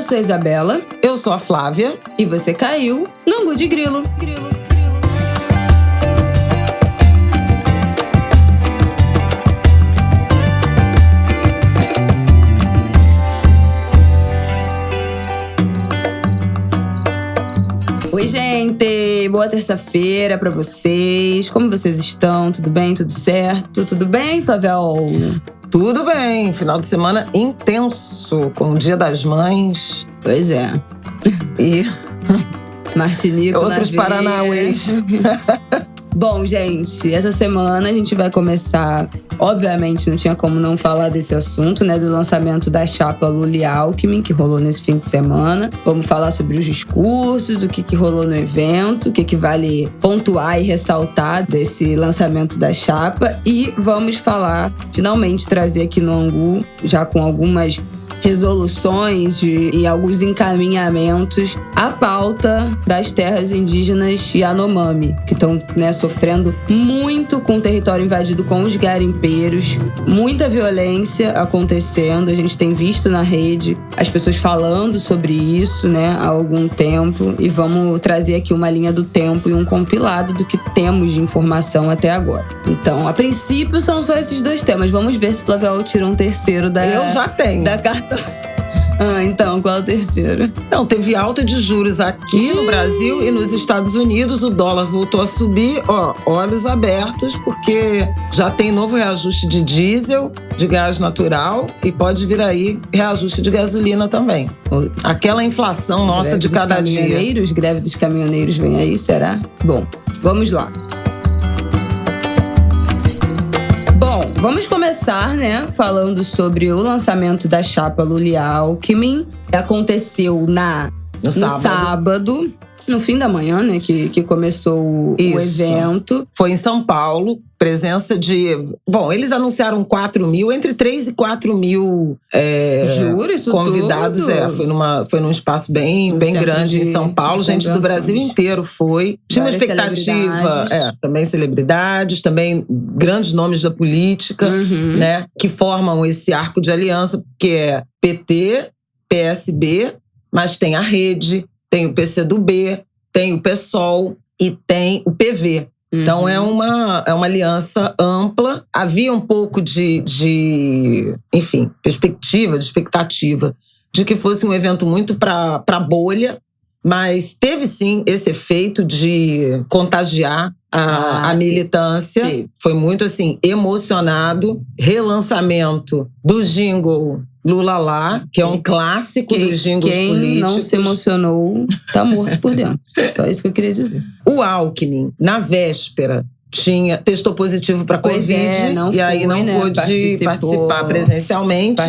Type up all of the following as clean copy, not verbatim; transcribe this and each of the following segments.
Eu sou a Isabela. Eu sou a Flávia. E você caiu no Angu de Grilo. Oi, gente! Boa terça-feira pra vocês. Como vocês estão? Tudo bem? Tudo certo? Tudo bem, Flaviol? Tudo bem. Final de semana intenso, com o Dia das Mães. Pois é. E Martinico outros paranauês. Bom, gente, essa semana a gente vai começar... Obviamente, não tinha como não falar desse assunto, né? Do lançamento da chapa Lula e Alckmin, que rolou nesse fim de semana. Vamos falar sobre os discursos, o que rolou no evento, o que vale pontuar e ressaltar desse lançamento da chapa. E vamos falar, finalmente, trazer aqui no Angu, já com algumas resoluções e alguns encaminhamentos, a pauta das terras indígenas Yanomami, que estão, né, sofrendo muito com o território invadido com os garimpeiros, muita violência acontecendo, a gente tem visto na rede as pessoas falando sobre isso, né, há algum tempo, e vamos trazer aqui uma linha do tempo e um compilado do que temos de informação até agora. Então, a princípio são só esses dois temas, vamos ver se o Flaviol tira um terceiro Eu já tenho. Da carta. Então, qual é o terceiro? Não, teve alta de juros aqui no Brasil e nos Estados Unidos. O dólar voltou a subir, olhos abertos, porque já tem novo reajuste de diesel, de gás natural e pode vir aí reajuste de gasolina também. Aquela inflação nossa de cada dia. Greve dos caminhoneiros vem aí, será? Bom, vamos lá. Bom, vamos começar, né, falando sobre o lançamento da chapa Lula e Alckmin. Aconteceu no sábado, no fim da manhã, né, que começou o evento. Foi em São Paulo, presença de... Bom, eles anunciaram 4 mil, entre 3 e 4 mil Juro, isso convidados. Tudo? Foi num espaço bem grande em São Paulo. Gente do Brasil inteiro foi. Tinha uma expectativa, também celebridades, também grandes nomes da política, né, que formam esse arco de aliança, que é PT, PSB, mas tem a Rede, tem o PCdoB, tem o PSOL e tem o PV. Então é uma aliança ampla. Havia um pouco de expectativa de que fosse um evento muito para bolha, mas teve sim esse efeito de contagiar a militância. Sim. Foi muito assim, emocionado. Relançamento do jingle Lula Lá, que é um clássico dos jingles políticos. Quem não se emocionou tá morto por dentro. Só isso que eu queria dizer. O Alckmin, na véspera, testou positivo para Covid e aí não pôde participar presencialmente.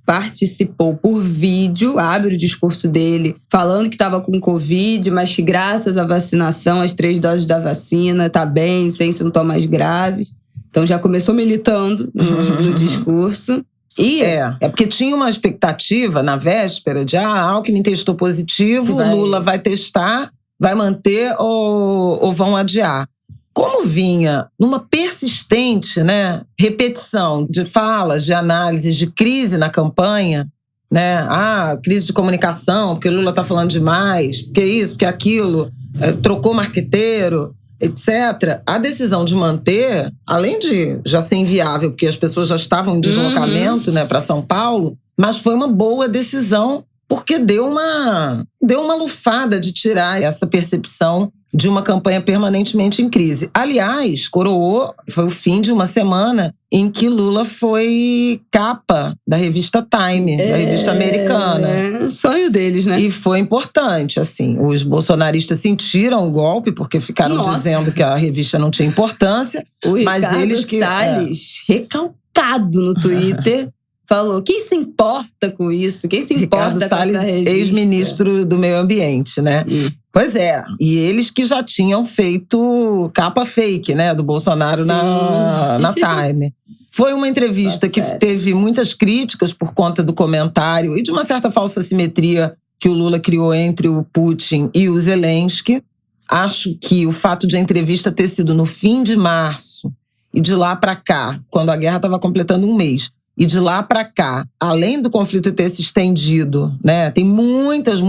Participou por vídeo, abre o discurso dele falando que estava com Covid, mas que graças à vacinação, as 3 doses da vacina, tá bem, sem sintomas graves. Então já começou militando no discurso. É porque tinha uma expectativa na véspera de Alckmin testou positivo, Lula vai testar, vai manter ou vão adiar. Como vinha numa persistente, né, repetição de falas, de análises, de crise na campanha, né? Crise de comunicação, porque Lula tá falando demais, porque isso, porque aquilo, trocou marqueteiro, etc. A decisão de manter, além de já ser inviável, porque as pessoas já estavam em deslocamento, né, para São Paulo, mas foi uma boa decisão, porque deu uma lufada de tirar essa percepção de uma campanha permanentemente em crise. Aliás, foi o fim de uma semana em que Lula foi capa da revista Time, da revista americana. Sonho deles, né? E foi importante, assim. Os bolsonaristas sentiram o golpe, porque ficaram dizendo que a revista não tinha importância. Mas Ricardo Salles, recalcado no Twitter, falou, quem se importa com isso? Quem se importa Ricardo com Salles, essa revista? Ex-ministro do Meio Ambiente, né? Pois é, e eles que já tinham feito capa fake, né, do Bolsonaro na Time. Foi uma entrevista que teve muitas críticas por conta do comentário e de uma certa falsa simetria que o Lula criou entre o Putin e o Zelensky. Acho que o fato de a entrevista ter sido no fim de março e de lá para cá, quando a guerra estava completando um mês, E de lá para cá, além do conflito ter se estendido, né, tem muitas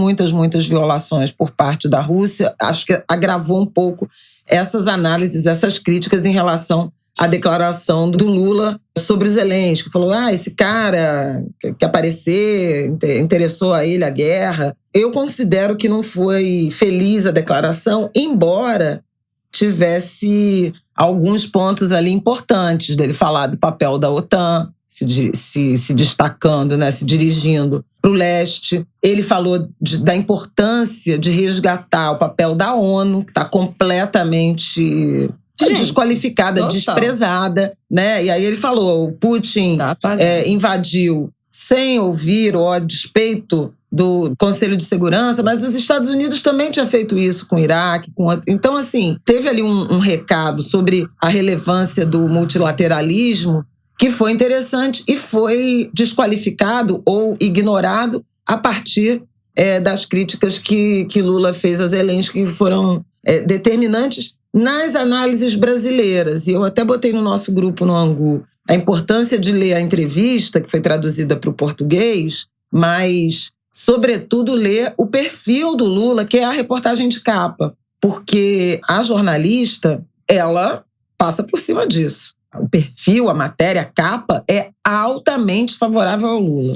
violações por parte da Rússia. Acho que agravou um pouco essas análises, essas críticas em relação à declaração do Lula sobre o Zelensky. Falou, esse cara quer aparecer, interessou a ele a guerra. Eu considero que não foi feliz a declaração, embora tivesse alguns pontos ali importantes dele falar do papel da OTAN, se destacando, né, se dirigindo para o leste. Ele falou da importância de resgatar o papel da ONU, que está completamente desqualificada, total, desprezada, né? E aí ele falou, o Putin invadiu sem ouvir ou a despeito do Conselho de Segurança, mas os Estados Unidos também tinha feito isso com o Iraque. Então, assim, teve ali um recado sobre a relevância do multilateralismo que foi interessante e foi desqualificado ou ignorado a partir das críticas que Lula fez a Zelensky, que foram determinantes nas análises brasileiras. E eu até botei no nosso grupo no Angu a importância de ler a entrevista, que foi traduzida para o português, mas, sobretudo, ler o perfil do Lula, que é a reportagem de capa. Porque a jornalista, ela passa por cima disso. O perfil, a matéria, a capa é altamente favorável ao Lula.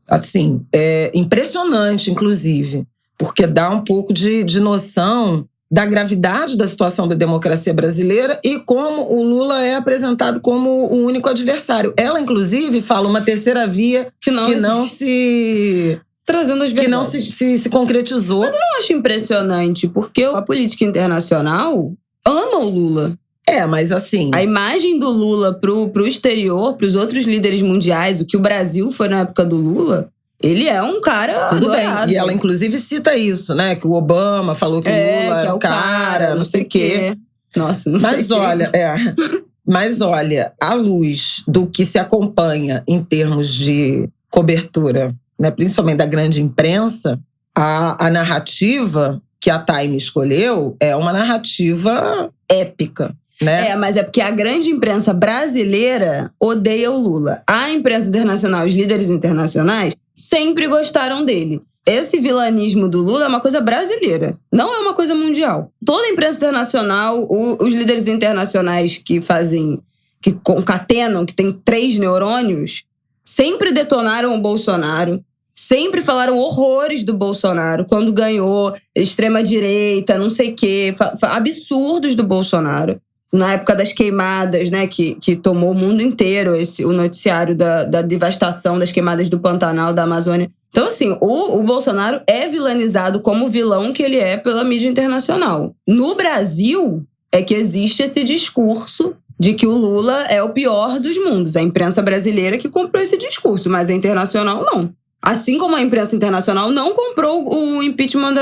Assim, é impressionante, inclusive, porque dá um pouco de noção da gravidade da situação da democracia brasileira e como o Lula é apresentado como o único adversário. Ela, inclusive, fala uma terceira via que não se... Trazendo as verdades. Que não se concretizou. Mas eu não acho impressionante, porque a política internacional ama o Lula. Mas assim... A imagem do Lula pro exterior, pros outros líderes mundiais, o que o Brasil foi na época do Lula, ele é um cara adorado. Bem. E ela, inclusive, cita isso, né? Que o Obama falou que o Lula é o cara, não sei o quê. Nossa, não sei o quê. Mas olha, à luz do que se acompanha em termos de cobertura, né, principalmente da grande imprensa, a narrativa que a Time escolheu é uma narrativa épica. Né? Mas é porque a grande imprensa brasileira odeia o Lula. A imprensa internacional, os líderes internacionais, sempre gostaram dele. Esse vilanismo do Lula é uma coisa brasileira, não é uma coisa mundial. Toda a imprensa internacional, os líderes internacionais que concatenam, que tem 3 neurônios, sempre detonaram o Bolsonaro, sempre falaram horrores do Bolsonaro, quando ganhou extrema-direita, não sei o quê, absurdos do Bolsonaro. Na época das queimadas, né, que tomou o mundo inteiro, o noticiário da devastação das queimadas do Pantanal, da Amazônia. Então, assim, o Bolsonaro é vilanizado como vilão que ele é pela mídia internacional. No Brasil, é que existe esse discurso de que o Lula é o pior dos mundos. A imprensa brasileira que comprou esse discurso, mas a internacional não. Assim como a imprensa internacional não comprou o impeachment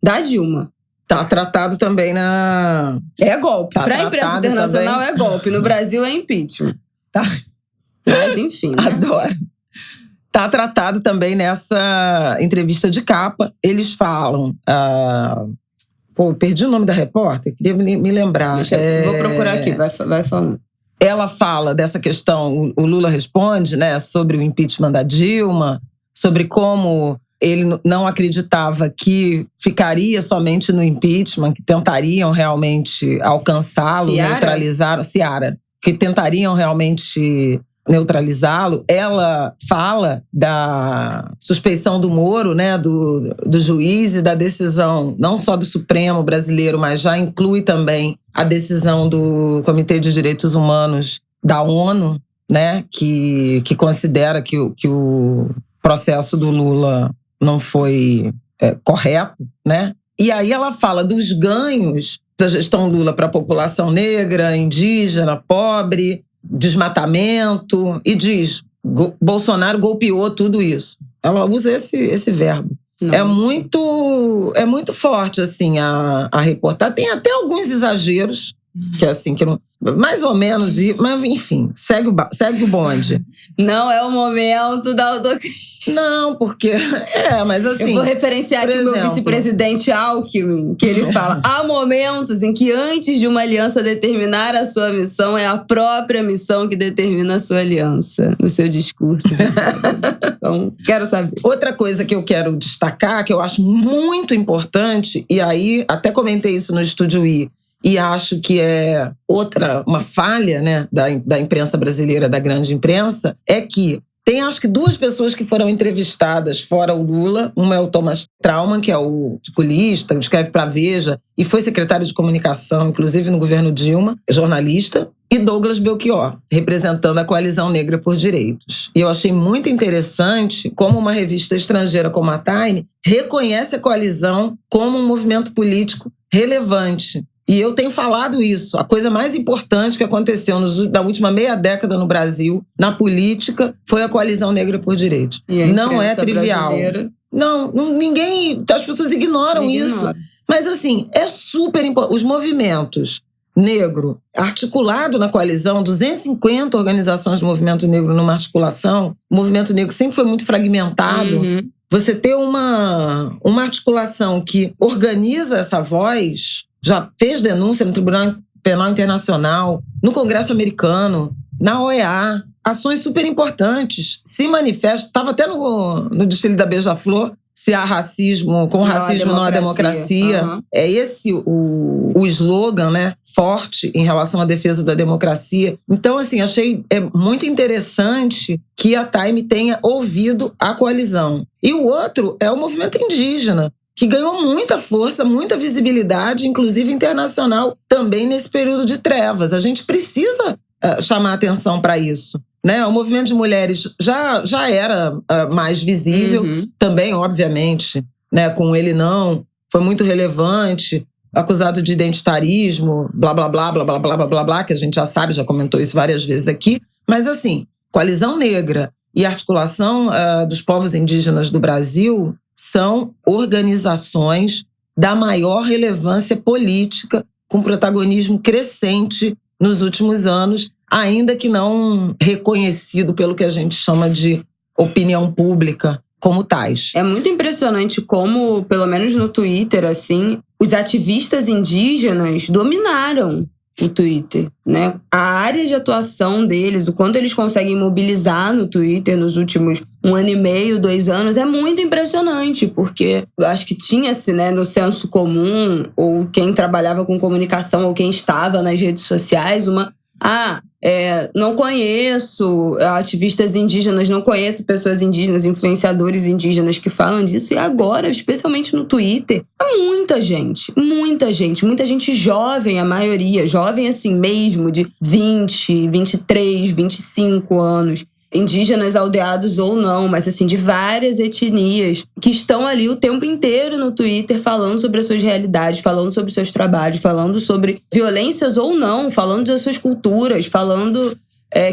da Dilma. Tá tratado também na... É golpe. Pra imprensa internacional também... é golpe. No Brasil é impeachment. Tá. Mas enfim, né? Adoro. Tá tratado também nessa entrevista de capa. Eles falam... perdi o nome da repórter. Queria me lembrar. Vou procurar aqui. Vai falando. Ela fala dessa questão... O Lula responde, né? Sobre o impeachment da Dilma. Sobre como... Ele não acreditava que ficaria somente no impeachment, que tentariam realmente alcançá-lo, neutralizá-lo. Ciara, que tentariam realmente neutralizá-lo. Ela fala da suspeição do Moro, né, do juiz, e da decisão não só do Supremo brasileiro, mas já inclui também a decisão do Comitê de Direitos Humanos da ONU, né, que considera que o processo do Lula não foi correto, né? E aí ela fala dos ganhos da gestão Lula para a população negra, indígena, pobre, desmatamento, e diz, Bolsonaro golpeou tudo isso. Ela usa esse verbo. Não. É muito forte, assim, a reportagem. Tem até alguns exageros, que assim, que não, mais ou menos, mas enfim, segue o bonde. Não é o momento da autocrítica. Não, porque... mas assim... Eu vou referenciar aqui o meu vice-presidente Alckmin, que ele fala: há momentos em que antes de uma aliança determinar a sua missão, é a própria missão que determina a sua aliança. No seu discurso de sábado. Então, quero saber. Outra coisa que eu quero destacar, que eu acho muito importante, e aí até comentei isso no Estúdio I, e acho que é uma falha, né, da imprensa brasileira, da grande imprensa, é que tem, acho que, 2 pessoas que foram entrevistadas fora o Lula. Uma é o Thomas Trauman, que é o articulista, escreve pra Veja e foi secretário de comunicação, inclusive no governo Dilma, jornalista. E Douglas Belchior, representando a Coalizão Negra por Direitos. E eu achei muito interessante como uma revista estrangeira como a Time reconhece a coalizão como um movimento político relevante. E eu tenho falado isso. A coisa mais importante que aconteceu na última meia década no Brasil, na política, foi a Coalizão Negra por Direitos. Não é trivial. Brasileira? Não, ninguém... As pessoas ignoram isso. Mas assim, é super importante. Os movimentos negro articulado na coalizão, 250 organizações do movimento negro numa articulação. O movimento negro sempre foi muito fragmentado. Você ter uma articulação que organiza essa voz... Já fez denúncia no Tribunal Penal Internacional, no Congresso Americano, na OEA. Ações super importantes. Se manifesta, estava até no desfile da Beija-Flor, se há racismo, com racismo não há democracia. É esse o slogan, né, forte em relação à defesa da democracia. Então, assim, achei muito interessante que a Time tenha ouvido a coalizão. E o outro é o movimento indígena, que ganhou muita força, muita visibilidade, inclusive internacional, também nesse período de trevas. A gente precisa chamar atenção para isso, né? O movimento de mulheres já era mais visível, também, obviamente, né? Com ele não, foi muito relevante, acusado de identitarismo, blá, blá, blá, blá, blá, blá, blá, blá, blá, que a gente já sabe, já comentou isso várias vezes aqui. Mas, assim, Coalizão Negra e Articulação dos Povos Indígenas do Brasil são organizações da maior relevância política, com protagonismo crescente nos últimos anos, ainda que não reconhecido pelo que a gente chama de opinião pública como tais. É muito impressionante como, pelo menos no Twitter, assim, os ativistas indígenas dominaram o Twitter, né? A área de atuação deles, o quanto eles conseguem mobilizar no Twitter nos últimos 1 ano e meio, 2 anos, é muito impressionante, porque eu acho que tinha-se, né, no senso comum, ou quem trabalhava com comunicação, ou quem estava nas redes sociais, não conheço ativistas indígenas, não conheço pessoas indígenas, influenciadores indígenas que falam disso. E agora, especialmente no Twitter, é muita gente jovem, a maioria, jovem assim mesmo, de 20, 23, 25 anos. Indígenas aldeados ou não, mas assim, de várias etnias que estão ali o tempo inteiro no Twitter falando sobre as suas realidades, falando sobre seus trabalhos, falando sobre violências ou não, falando das suas culturas, falando,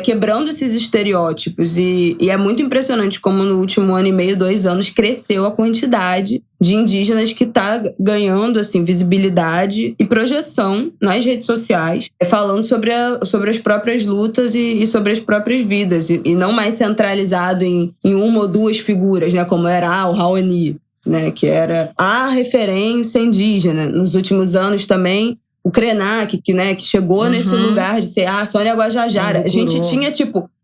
quebrando esses estereótipos. E é muito impressionante como no último 1 ano e meio, 2 anos, cresceu a quantidade de indígenas que tá ganhando assim, visibilidade e projeção nas redes sociais, falando sobre as próprias lutas e sobre as próprias vidas, e não mais centralizado em 1 ou 2 figuras, né, como era o Raoni, né, que era a referência indígena. Nos últimos anos também, o Krenak, que chegou nesse lugar de ser a Sônia Guajajara. A gente tinha,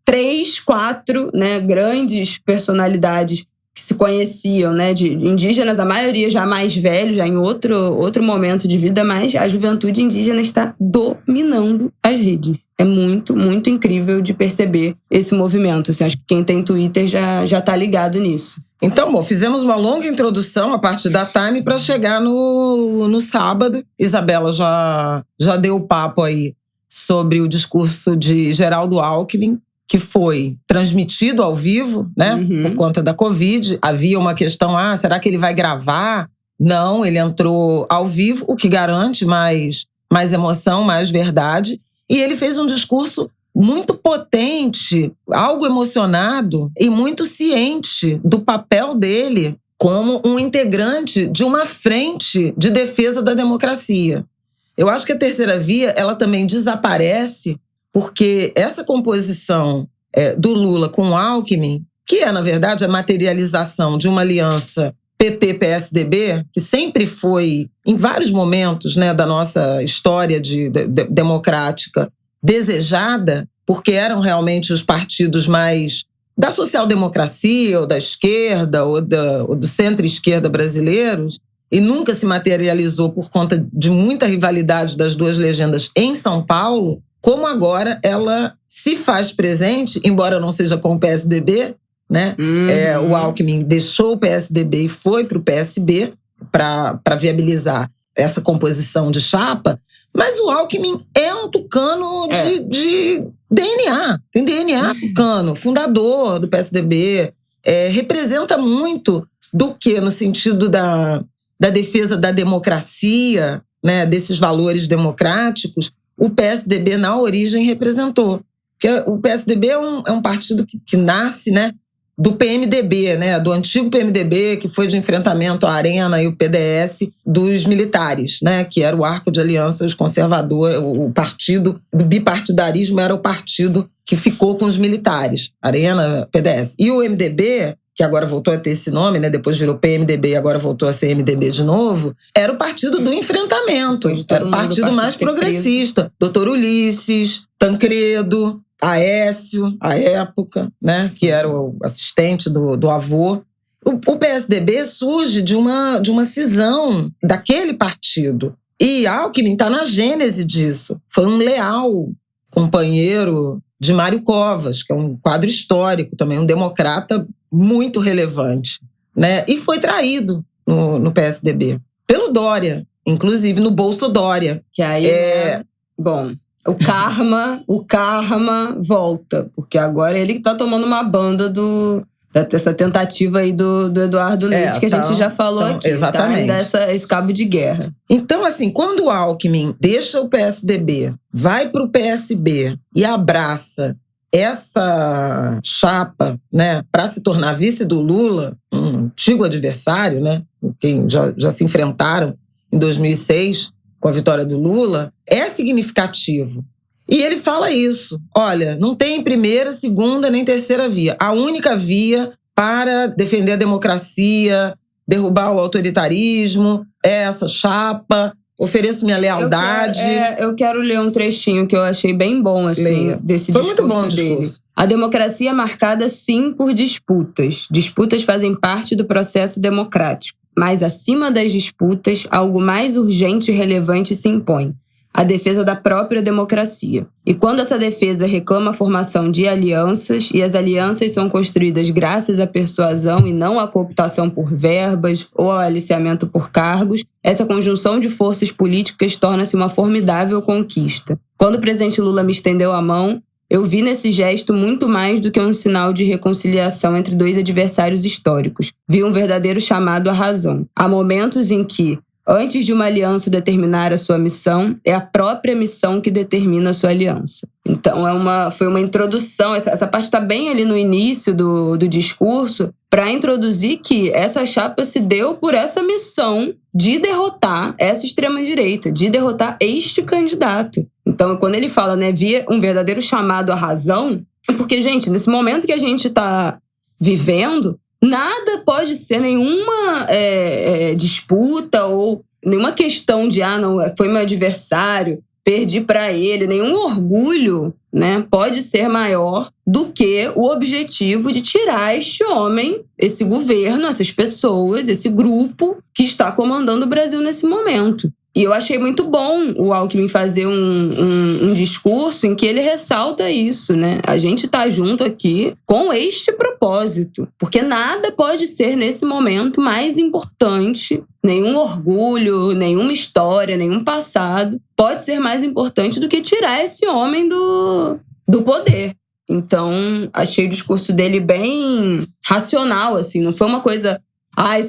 3, 4, né, grandes personalidades que se conheciam, né, de indígenas, a maioria já mais velho, já em outro momento de vida, mas a juventude indígena está dominando as redes. É muito, muito incrível de perceber esse movimento. Assim, acho que quem tem Twitter já tá ligado nisso. Então, bom, fizemos uma longa introdução a partir da Time para chegar no sábado. Isabela já deu o papo aí sobre o discurso de Geraldo Alckmin, que foi transmitido ao vivo, né, por conta da Covid. Havia uma questão, será que ele vai gravar? Não, ele entrou ao vivo, o que garante mais emoção, mais verdade. E ele fez um discurso muito potente, algo emocionado e muito ciente do papel dele como um integrante de uma frente de defesa da democracia. Eu acho que a terceira via, ela também desaparece porque essa composição do Lula com o Alckmin que é, na verdade, a materialização de uma aliança PT-PSDB, que sempre foi, em vários momentos, né, da nossa história democrática, desejada, porque eram realmente os partidos mais da social-democracia, ou da esquerda, ou do centro-esquerda brasileiros, e nunca se materializou por conta de muita rivalidade das duas legendas em São Paulo, como agora ela se faz presente, embora não seja com o PSDB, né? O Alckmin deixou o PSDB e foi para o PSB para viabilizar essa composição de chapa, mas o Alckmin é um tucano de DNA, tem DNA tucano, fundador do PSDB, representa muito do que no sentido da defesa da democracia, né, desses valores democráticos, o PSDB na origem representou. Porque o PSDB é um partido que nasce, né, do PMDB, né, do antigo PMDB, que foi de enfrentamento à Arena e o PDS dos militares, né, que era o arco de alianças conservador, o partido do bipartidarismo era o partido que ficou com os militares, Arena, PDS. E o MDB, que agora voltou a ter esse nome, né, depois virou PMDB e agora voltou a ser MDB de novo, era o partido do enfrentamento, era o partido mais progressista. Doutor Ulisses, Tancredo, Aécio, à época, né, que era o assistente do avô. O PSDB surge de uma cisão daquele partido. E Alckmin está na gênese disso. Foi um leal companheiro de Mário Covas, que é um quadro histórico também, um democrata muito relevante, né? E foi traído no PSDB. Pelo Dória, inclusive no Bolso Dória. Que aí bom, o karma volta, porque agora ele que tá tomando uma banda dessa tentativa aí do Eduardo Leite, que a gente já falou aqui. Exatamente. Tá? Esse cabo de guerra. Então, assim, quando o Alckmin deixa o PSDB, vai pro PSB e abraça essa chapa, né, para se tornar vice do Lula, um antigo adversário, né, quem já se enfrentaram em 2006 com a vitória do Lula, é significativo. E ele fala isso. Olha, não tem primeira, segunda nem terceira via. A única via para defender a democracia, derrubar o autoritarismo, é essa chapa. Ofereço minha lealdade. Eu quero ler um trechinho que eu achei bem bom, assim, desse discurso muito bom dele. A democracia é marcada, sim, por disputas. Disputas fazem parte do processo democrático. Mas, acima das disputas, algo mais urgente e relevante se impõe: a defesa da própria democracia. E quando essa defesa reclama a formação de alianças, e as alianças são construídas graças à persuasão e não à cooptação por verbas ou ao aliciamento por cargos, essa conjunção de forças políticas torna-se uma formidável conquista. Quando o presidente Lula me estendeu a mão, eu vi nesse gesto muito mais do que um sinal de reconciliação entre dois adversários históricos. Vi um verdadeiro chamado à razão. Há momentos em que, antes de uma aliança determinar a sua missão, é a própria missão que determina a sua aliança. Então, foi uma introdução, essa parte está bem ali no início do discurso, para introduzir que essa chapa se deu por essa missão de derrotar essa extrema-direita, de derrotar este candidato. Então, quando ele fala, né, via um verdadeiro chamado à razão, porque, gente, nesse momento que a gente está vivendo, nada pode ser nenhuma disputa ou nenhuma questão de, não, foi meu adversário, perdi para ele. Nenhum orgulho, né, pode ser maior do que o objetivo de tirar este homem, esse governo, essas pessoas, esse grupo que está comandando o Brasil nesse momento. E eu achei muito bom o Alckmin fazer um discurso em que ele ressalta isso, né? A gente tá junto aqui com este propósito, porque nada pode ser, nesse momento, mais importante, nenhum orgulho, nenhuma história, nenhum passado pode ser mais importante do que tirar esse homem do poder. Então, achei o discurso dele bem racional, assim, não foi uma coisa,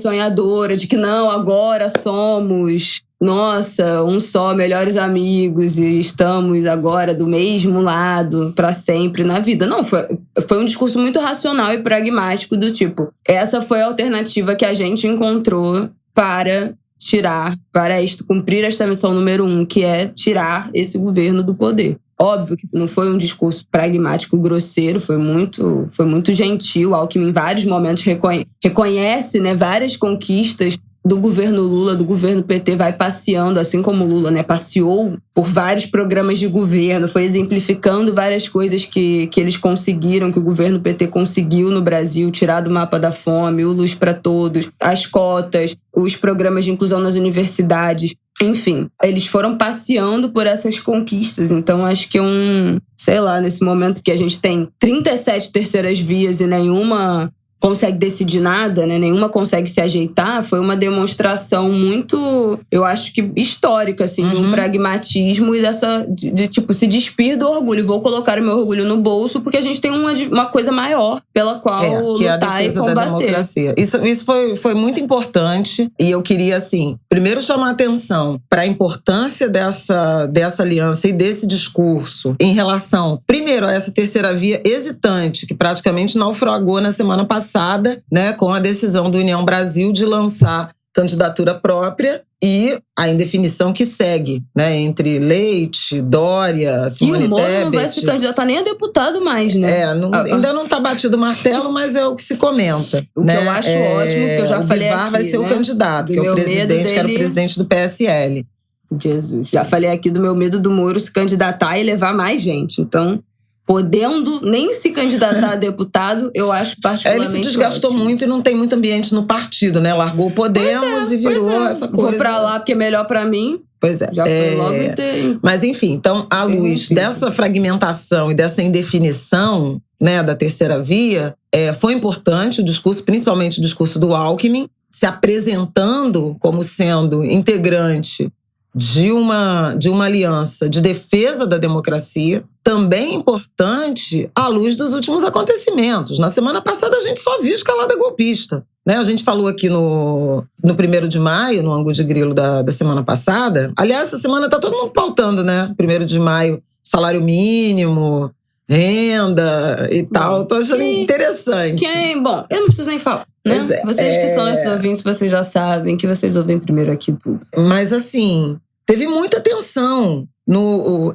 sonhadora, de que não, agora somos... nossa, um só, melhores amigos e estamos agora do mesmo lado para sempre na vida. Não, foi um discurso muito racional e pragmático do tipo, essa foi a alternativa que a gente encontrou para cumprir esta missão número 1, que é tirar esse governo do poder. Óbvio que não foi um discurso pragmático, grosseiro, foi muito gentil. Alckmin, em vários momentos, reconhece, né, várias conquistas do governo Lula, do governo PT, vai passeando, assim como o Lula, né, passeou por vários programas de governo, foi exemplificando várias coisas que eles conseguiram, que o governo PT conseguiu no Brasil, tirar do mapa da fome, o Luz para Todos, as cotas, os programas de inclusão nas universidades. Enfim, eles foram passeando por essas conquistas. Então, acho que sei lá, nesse momento que a gente tem 37 terceiras vias e nenhuma consegue decidir nada, né? Nenhuma consegue se ajeitar, foi uma demonstração muito, eu acho que histórica, assim, de um pragmatismo e de tipo, se despir do orgulho. Vou colocar o meu orgulho no bolso porque a gente tem uma coisa maior pela qual que lutar é a defesa e combater. Da democracia. Isso foi muito importante e eu queria, assim, primeiro chamar a atenção para a importância dessa aliança e desse discurso em relação, primeiro, a essa terceira via hesitante, que praticamente naufragou na semana passada, né, com a decisão do União Brasil de lançar candidatura própria e a indefinição que segue, né, entre Leite, Dória, Simone Tebet. E o Moro não vai se candidatar nem a deputado mais, né? Ainda não está batido o martelo, mas é o que se comenta. O que eu acho ótimo, que eu já falei aqui, vai ser, né, o candidato, que é o presidente, que era o presidente do PSL. Jesus. Já falei aqui do meu medo do Moro se candidatar e levar mais gente. Então, podendo nem se candidatar a deputado, eu acho particularmente ele se desgastou ótimo. muito e não tem muito ambiente no partido, né? Largou o Podemos e virou essa coisa. Vou pra lá porque é melhor pra mim. Pois é. Já foi logo e tem. Mas enfim, então, à luz dessa fragmentação e dessa indefinição, né, da terceira via, foi importante o discurso, principalmente o discurso do Alckmin, se apresentando como sendo integrante de uma aliança de defesa da democracia, também importante à luz dos últimos acontecimentos. Na semana passada a gente só viu escalada golpista, né? A gente falou aqui no 1º de maio, no ângulo de grilo da semana passada. Aliás, essa semana tá todo mundo pautando, né? 1º de maio, salário mínimo, renda e tal. Tô achando interessante. Bom, eu não preciso nem falar, né? Vocês que são nossos ouvintes, vocês já sabem que vocês ouvem primeiro aqui tudo. Mas assim, teve muita tensão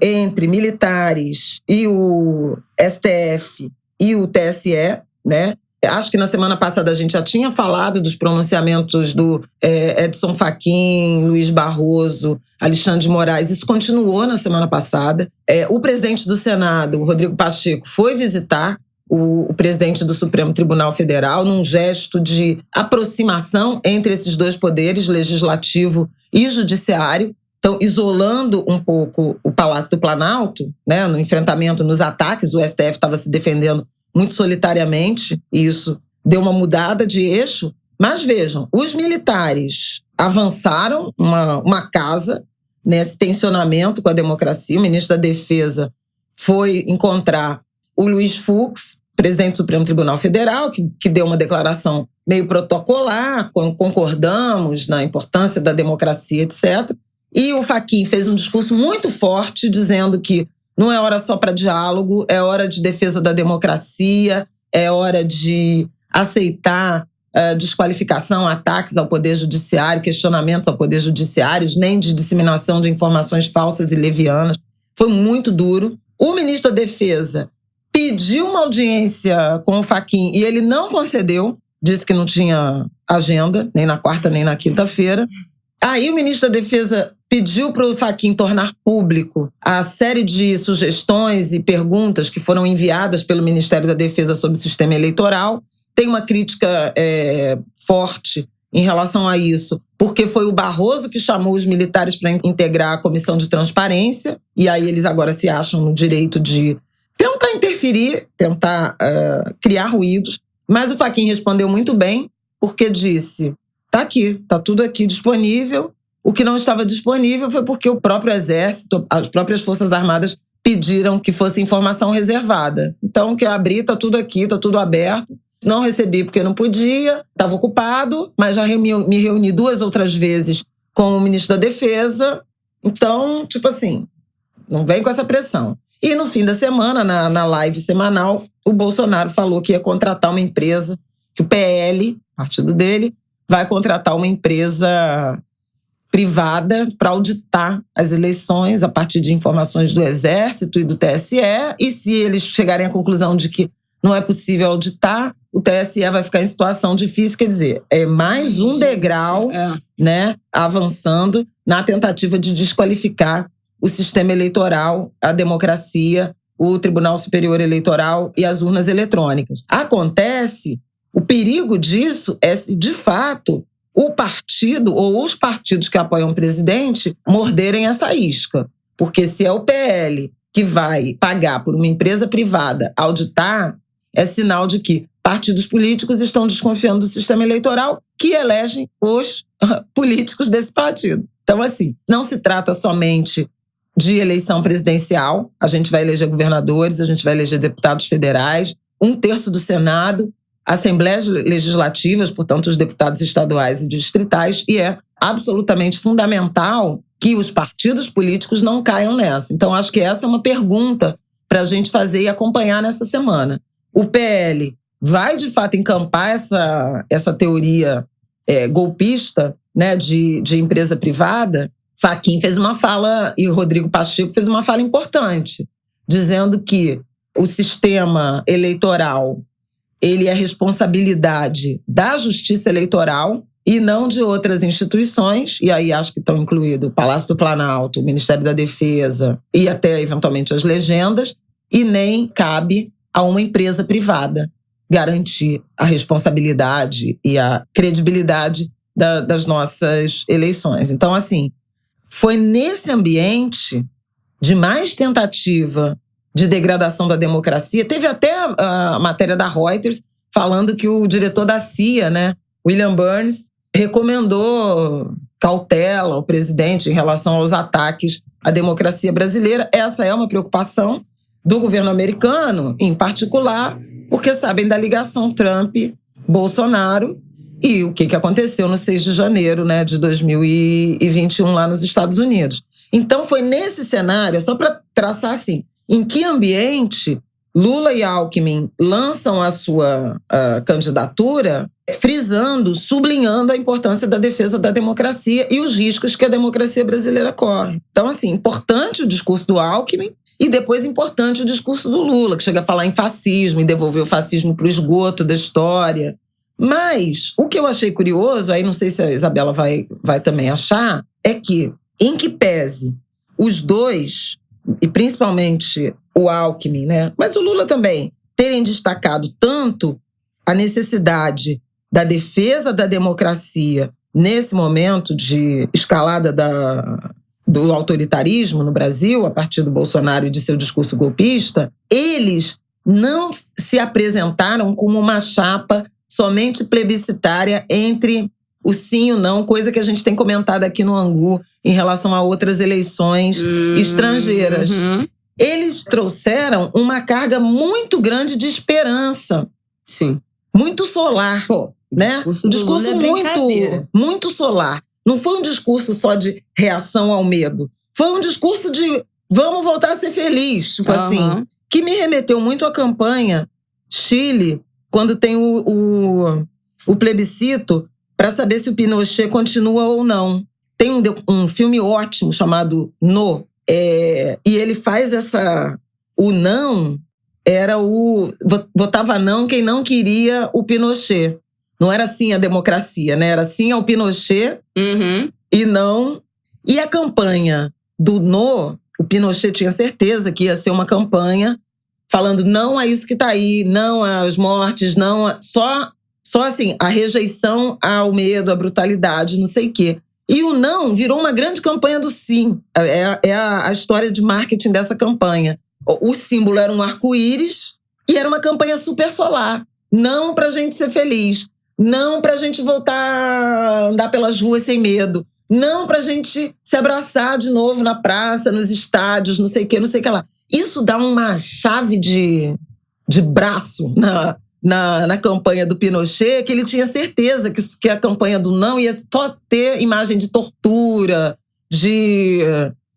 entre militares e o STF e o TSE, né? Acho que na semana passada a gente já tinha falado dos pronunciamentos do Edson Fachin, Luiz Barroso, Alexandre de Moraes. Isso continuou na semana passada. O presidente do Senado, o Rodrigo Pacheco, foi visitar o presidente do Supremo Tribunal Federal num gesto de aproximação entre esses dois poderes, legislativo e judiciário. Então, isolando um pouco o Palácio do Planalto, né, no enfrentamento, nos ataques, o STF estava se defendendo muito solitariamente, e isso deu uma mudada de eixo. Mas vejam, os militares avançaram uma casa nesse tensionamento com a democracia. O ministro da Defesa foi encontrar o Luiz Fux, presidente do Supremo Tribunal Federal, que deu uma declaração meio protocolar, concordamos na importância da democracia, etc. E o Fachin fez um discurso muito forte, dizendo que não é hora só para diálogo, é hora de defesa da democracia, é hora de aceitar desqualificação, ataques ao Poder Judiciário, questionamentos ao Poder Judiciário, nem de disseminação de informações falsas e levianas. Foi muito duro. O ministro da Defesa pediu uma audiência com o Fachin e ele não concedeu, disse que não tinha agenda, nem na quarta nem na quinta-feira. Aí o ministro da Defesa pediu para o Fachin tornar público a série de sugestões e perguntas que foram enviadas pelo Ministério da Defesa sobre o sistema eleitoral. Tem uma crítica forte em relação a isso, porque foi o Barroso que chamou os militares para integrar a comissão de transparência, e aí eles agora se acham no direito de tentar interferir, tentar criar ruídos. Mas o Fachin respondeu muito bem, porque disse: tá aqui, tá tudo aqui disponível. O que não estava disponível foi porque o próprio Exército, as próprias Forças Armadas pediram que fosse informação reservada. Então, quer abrir, tá tudo aqui, tá tudo aberto. Não recebi porque não podia, estava ocupado, mas já me reuni 2 outras vezes com o ministro da Defesa. Então, tipo assim, não vem com essa pressão. E no fim da semana, na live semanal, o Bolsonaro falou que ia contratar uma empresa, que o PL, partido dele, vai contratar uma empresa privada para auditar as eleições a partir de informações do Exército e do TSE. E se eles chegarem à conclusão de que não é possível auditar, o TSE vai ficar em situação difícil. Quer dizer, é mais um degrau, né, avançando na tentativa de desqualificar o sistema eleitoral, a democracia, o Tribunal Superior Eleitoral e as urnas eletrônicas. Acontece, o perigo disso é se, de fato, o partido ou os partidos que apoiam o presidente morderem essa isca. Porque se é o PL que vai pagar por uma empresa privada auditar, é sinal de que partidos políticos estão desconfiando do sistema eleitoral que elegem os políticos desse partido. Então, assim, não se trata somente de eleição presidencial. A gente vai eleger governadores, a gente vai eleger deputados federais, 1/3 do Senado, assembleias legislativas, portanto, os deputados estaduais e distritais, e é absolutamente fundamental que os partidos políticos não caiam nessa. Então, acho que essa é uma pergunta para a gente fazer e acompanhar nessa semana. O PL vai, de fato, encampar essa teoria golpista, né, de empresa privada? Fachin fez uma fala, e o Rodrigo Pacheco fez uma fala importante, dizendo que o sistema eleitoral ele é responsabilidade da Justiça Eleitoral e não de outras instituições, e aí acho que estão incluídos o Palácio do Planalto, o Ministério da Defesa e até, eventualmente, as legendas, e nem cabe a uma empresa privada garantir a responsabilidade e a credibilidade das nossas eleições. Então, assim, foi nesse ambiente de mais tentativa de degradação da democracia. Teve até a matéria da Reuters falando que o diretor da CIA, né, William Burns, recomendou cautela ao presidente em relação aos ataques à democracia brasileira. Essa é uma preocupação do governo americano, em particular, porque sabem da ligação Trump-Bolsonaro e o que aconteceu no 6 de janeiro, né, de 2021 lá nos Estados Unidos. Então foi nesse cenário, só para traçar assim, em que ambiente Lula e Alckmin lançam a sua candidatura, frisando, sublinhando a importância da defesa da democracia e os riscos que a democracia brasileira corre. Então, assim, importante o discurso do Alckmin e depois importante o discurso do Lula, que chega a falar em fascismo e devolver o fascismo para o esgoto da história. Mas o que eu achei curioso, aí não sei se a Isabela vai também achar, é que, em que pese os dois, e principalmente o Alckmin, né, mas o Lula também, terem destacado tanto a necessidade da defesa da democracia nesse momento de escalada do autoritarismo no Brasil, a partir do Bolsonaro e de seu discurso golpista, eles não se apresentaram como uma chapa somente plebiscitária entre o sim e o não, coisa que a gente tem comentado aqui no Angu em relação a outras eleições estrangeiras. Eles trouxeram uma carga muito grande de esperança. Sim. Muito solar. Pô, né? Um discurso muito solar. Não foi um discurso só de reação ao medo. Foi um discurso de vamos voltar a ser feliz. Tipo assim, que me remeteu muito à campanha Chile, quando tem o plebiscito para saber se o Pinochet continua ou não. Tem um filme ótimo chamado No. E ele faz o não era votava não quem não queria o Pinochet. Não era sim a democracia, né? Era sim ao Pinochet e não. E a campanha do No, o Pinochet tinha certeza que ia ser uma campanha falando não a isso que tá aí, não às mortes, não só assim, a rejeição ao medo, à brutalidade, não sei o quê. E o não virou uma grande campanha do sim. É a história de marketing dessa campanha. O símbolo era um arco-íris e era uma campanha super solar. Não pra gente ser feliz. Não pra gente voltar a andar pelas ruas sem medo. Não pra gente se abraçar de novo na praça, nos estádios, não sei o que lá. Isso dá uma chave de braço na campanha do Pinochet, que ele tinha certeza que a campanha do não ia só ter imagem de tortura, de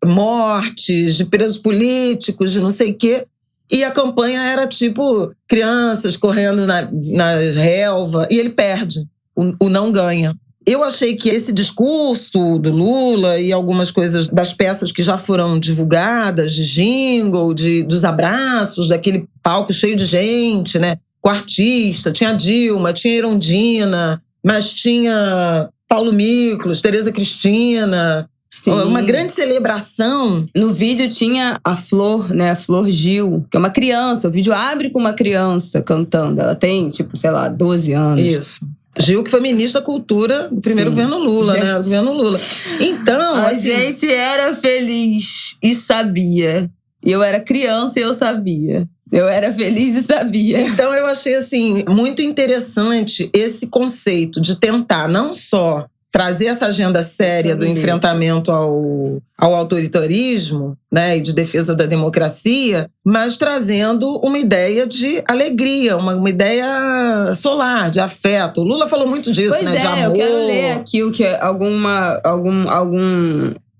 mortes, de presos políticos, de não sei o quê. E a campanha era tipo crianças correndo na relva. E ele perde. O não ganha. Eu achei que esse discurso do Lula e algumas coisas das peças que já foram divulgadas, de jingle, dos abraços, daquele palco cheio de gente, né? Com artista, tinha Dilma, tinha Erundina, mas tinha Paulo Miklos, Tereza Cristina. Sim. Uma grande celebração. No vídeo tinha a Flor, né? A Flor Gil, que é uma criança. O vídeo abre com uma criança cantando. Ela tem, 12 anos. Isso. Gil, que foi ministra da Cultura do primeiro governo Lula, né? Do governo Lula. Então, a gente era feliz e sabia. Eu era criança e eu sabia. Eu era feliz e sabia. Então, eu achei, assim, muito interessante esse conceito de tentar não só trazer essa agenda séria do enfrentamento ao autoritarismo, né, e de defesa da democracia, mas trazendo uma ideia de alegria, uma ideia solar, de afeto. O Lula falou muito disso, pois né, de amor. Eu quero ler aqui o que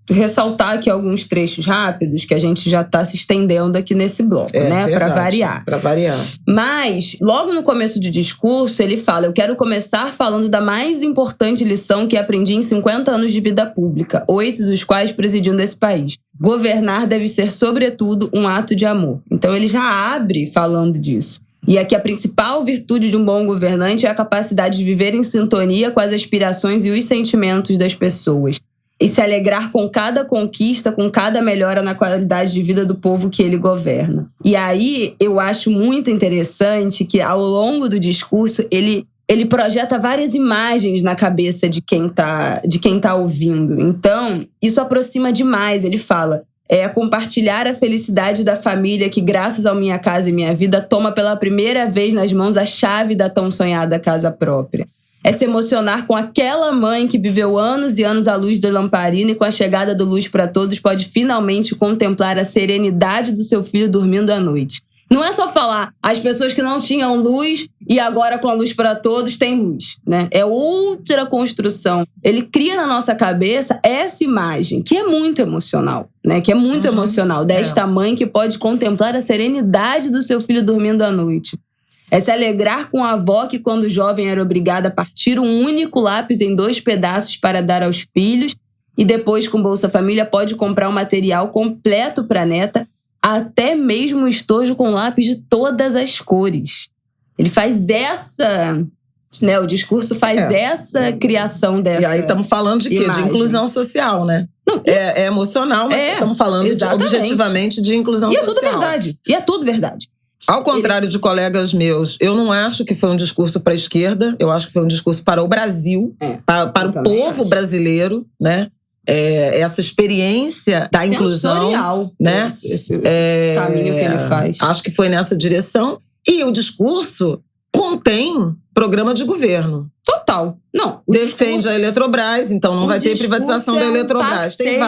ressaltar aqui alguns trechos rápidos que a gente já tá se estendendo aqui nesse bloco, né? Pra variar. Pra variar. Mas, logo no começo do discurso, ele fala: eu quero começar falando da mais importante lição que aprendi em 50 anos de vida pública, 8 dos quais presidindo esse país. Governar deve ser, sobretudo, um ato de amor. Então ele já abre falando disso. E aqui a principal virtude de um bom governante é a capacidade de viver em sintonia com as aspirações e os sentimentos das pessoas. E se alegrar com cada conquista, com cada melhora na qualidade de vida do povo que ele governa. E aí, eu acho muito interessante que, ao longo do discurso, ele projeta várias imagens na cabeça de quem tá ouvindo. Então, isso aproxima demais. Ele fala: compartilhar a felicidade da família que, graças ao Minha Casa e Minha Vida, toma pela primeira vez nas mãos a chave da tão sonhada casa própria. É se emocionar com aquela mãe que viveu anos e anos à luz da lamparina e com a chegada do Luz para Todos pode finalmente contemplar a serenidade do seu filho dormindo à noite. Não é só falar as pessoas que não tinham luz e agora com a Luz para Todos têm luz, né? É outra construção. Ele cria na nossa cabeça essa imagem que é muito emocional, né? Que é muito emocional, desta mãe que pode contemplar a serenidade do seu filho dormindo à noite. É se alegrar com a avó que, quando jovem, era obrigada a partir um único lápis em 2 pedaços para dar aos filhos e depois, com Bolsa Família, pode comprar um material completo para a neta, até mesmo um estojo com lápis de todas as cores. Ele faz essa... né, o discurso faz essa criação dessa. E aí estamos falando de quê? Imagem. De inclusão social, né? Não, é emocional, mas estamos falando objetivamente de inclusão social. E é tudo verdade. Ao contrário de colegas meus, eu não acho que foi um discurso para a esquerda, eu acho que foi um discurso para o Brasil, para o povo brasileiro, né? Essa experiência da inclusão, sensorial, né? Esse caminho que ele faz. Acho que foi nessa direção. E o discurso contém programa de governo. Total. Não. Defende a Eletrobras, então não vai ter privatização da Eletrobras. Tem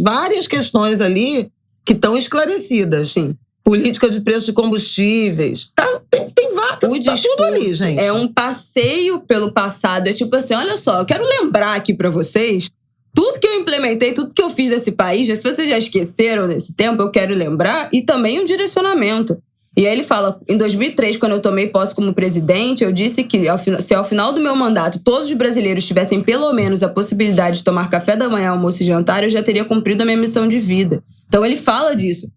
várias questões ali que estão esclarecidas. Sim. Política de preço de combustíveis. Tá tudo ali, gente. É um passeio pelo passado. É tipo assim, olha só, eu quero lembrar aqui pra vocês tudo que eu implementei, tudo que eu fiz nesse país. Se vocês já esqueceram nesse tempo, eu quero lembrar. E também um direcionamento. E aí ele fala, em 2003, quando eu tomei posse como presidente, eu disse que se ao final do meu mandato todos os brasileiros tivessem pelo menos a possibilidade de tomar café da manhã, almoço e jantar, eu já teria cumprido a minha missão de vida. Então ele fala disso.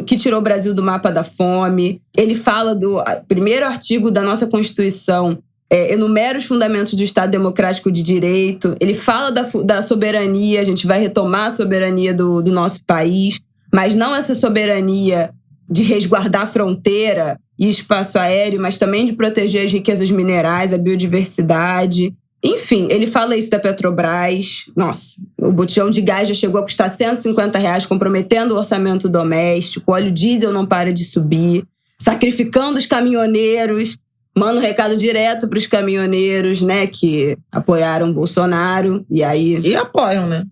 Que tirou o Brasil do mapa da fome. Ele fala do primeiro artigo da nossa Constituição, enumera os fundamentos do Estado Democrático de Direito. Ele fala da soberania, a gente vai retomar a soberania do nosso país, mas não essa soberania de resguardar a fronteira e espaço aéreo, mas também de proteger as riquezas minerais, a biodiversidade. Enfim, ele fala isso da Petrobras. Nossa, o botijão de gás já chegou a custar R$150, comprometendo o orçamento doméstico. O óleo diesel não para de subir. Sacrificando os caminhoneiros. Manda um recado direto para os caminhoneiros, né, que apoiaram o Bolsonaro. E aí... E apoiam, né?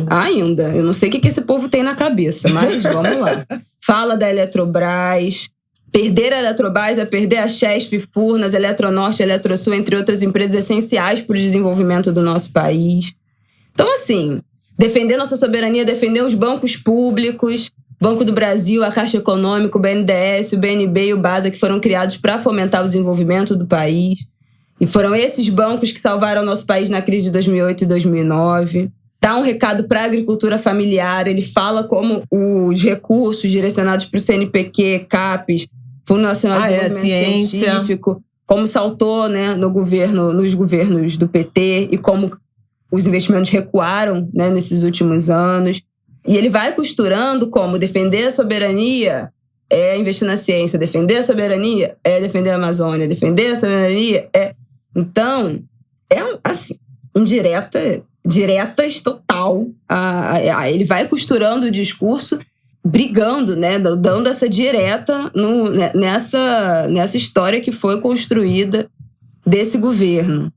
Ainda. Eu não sei o que esse povo tem na cabeça, mas vamos lá. Fala da Eletrobras. Perder a Eletrobras é perder a Chesf, Furnas, Eletronorte, Eletrosul, entre outras empresas essenciais para o desenvolvimento do nosso país. Então, assim, defender nossa soberania, defender os bancos públicos, Banco do Brasil, a Caixa Econômica, o BNDES, o BNB e o BASA, que foram criados para fomentar o desenvolvimento do país. E foram esses bancos que salvaram nosso país na crise de 2008 e 2009. Dá um recado para a agricultura familiar. Ele fala como os recursos direcionados para o CNPq, CAPES, Fundo Nacional de Desenvolvimento Científico, como saltou, né, nos governos do PT e como os investimentos recuaram, né, nesses últimos anos. E ele vai costurando como defender a soberania é investir na ciência, defender a soberania é defender a Amazônia, defender a soberania é... Então, assim, diretas total. Ele vai costurando o discurso, brigando, né, dando essa direta nessa história que foi construída desse governo.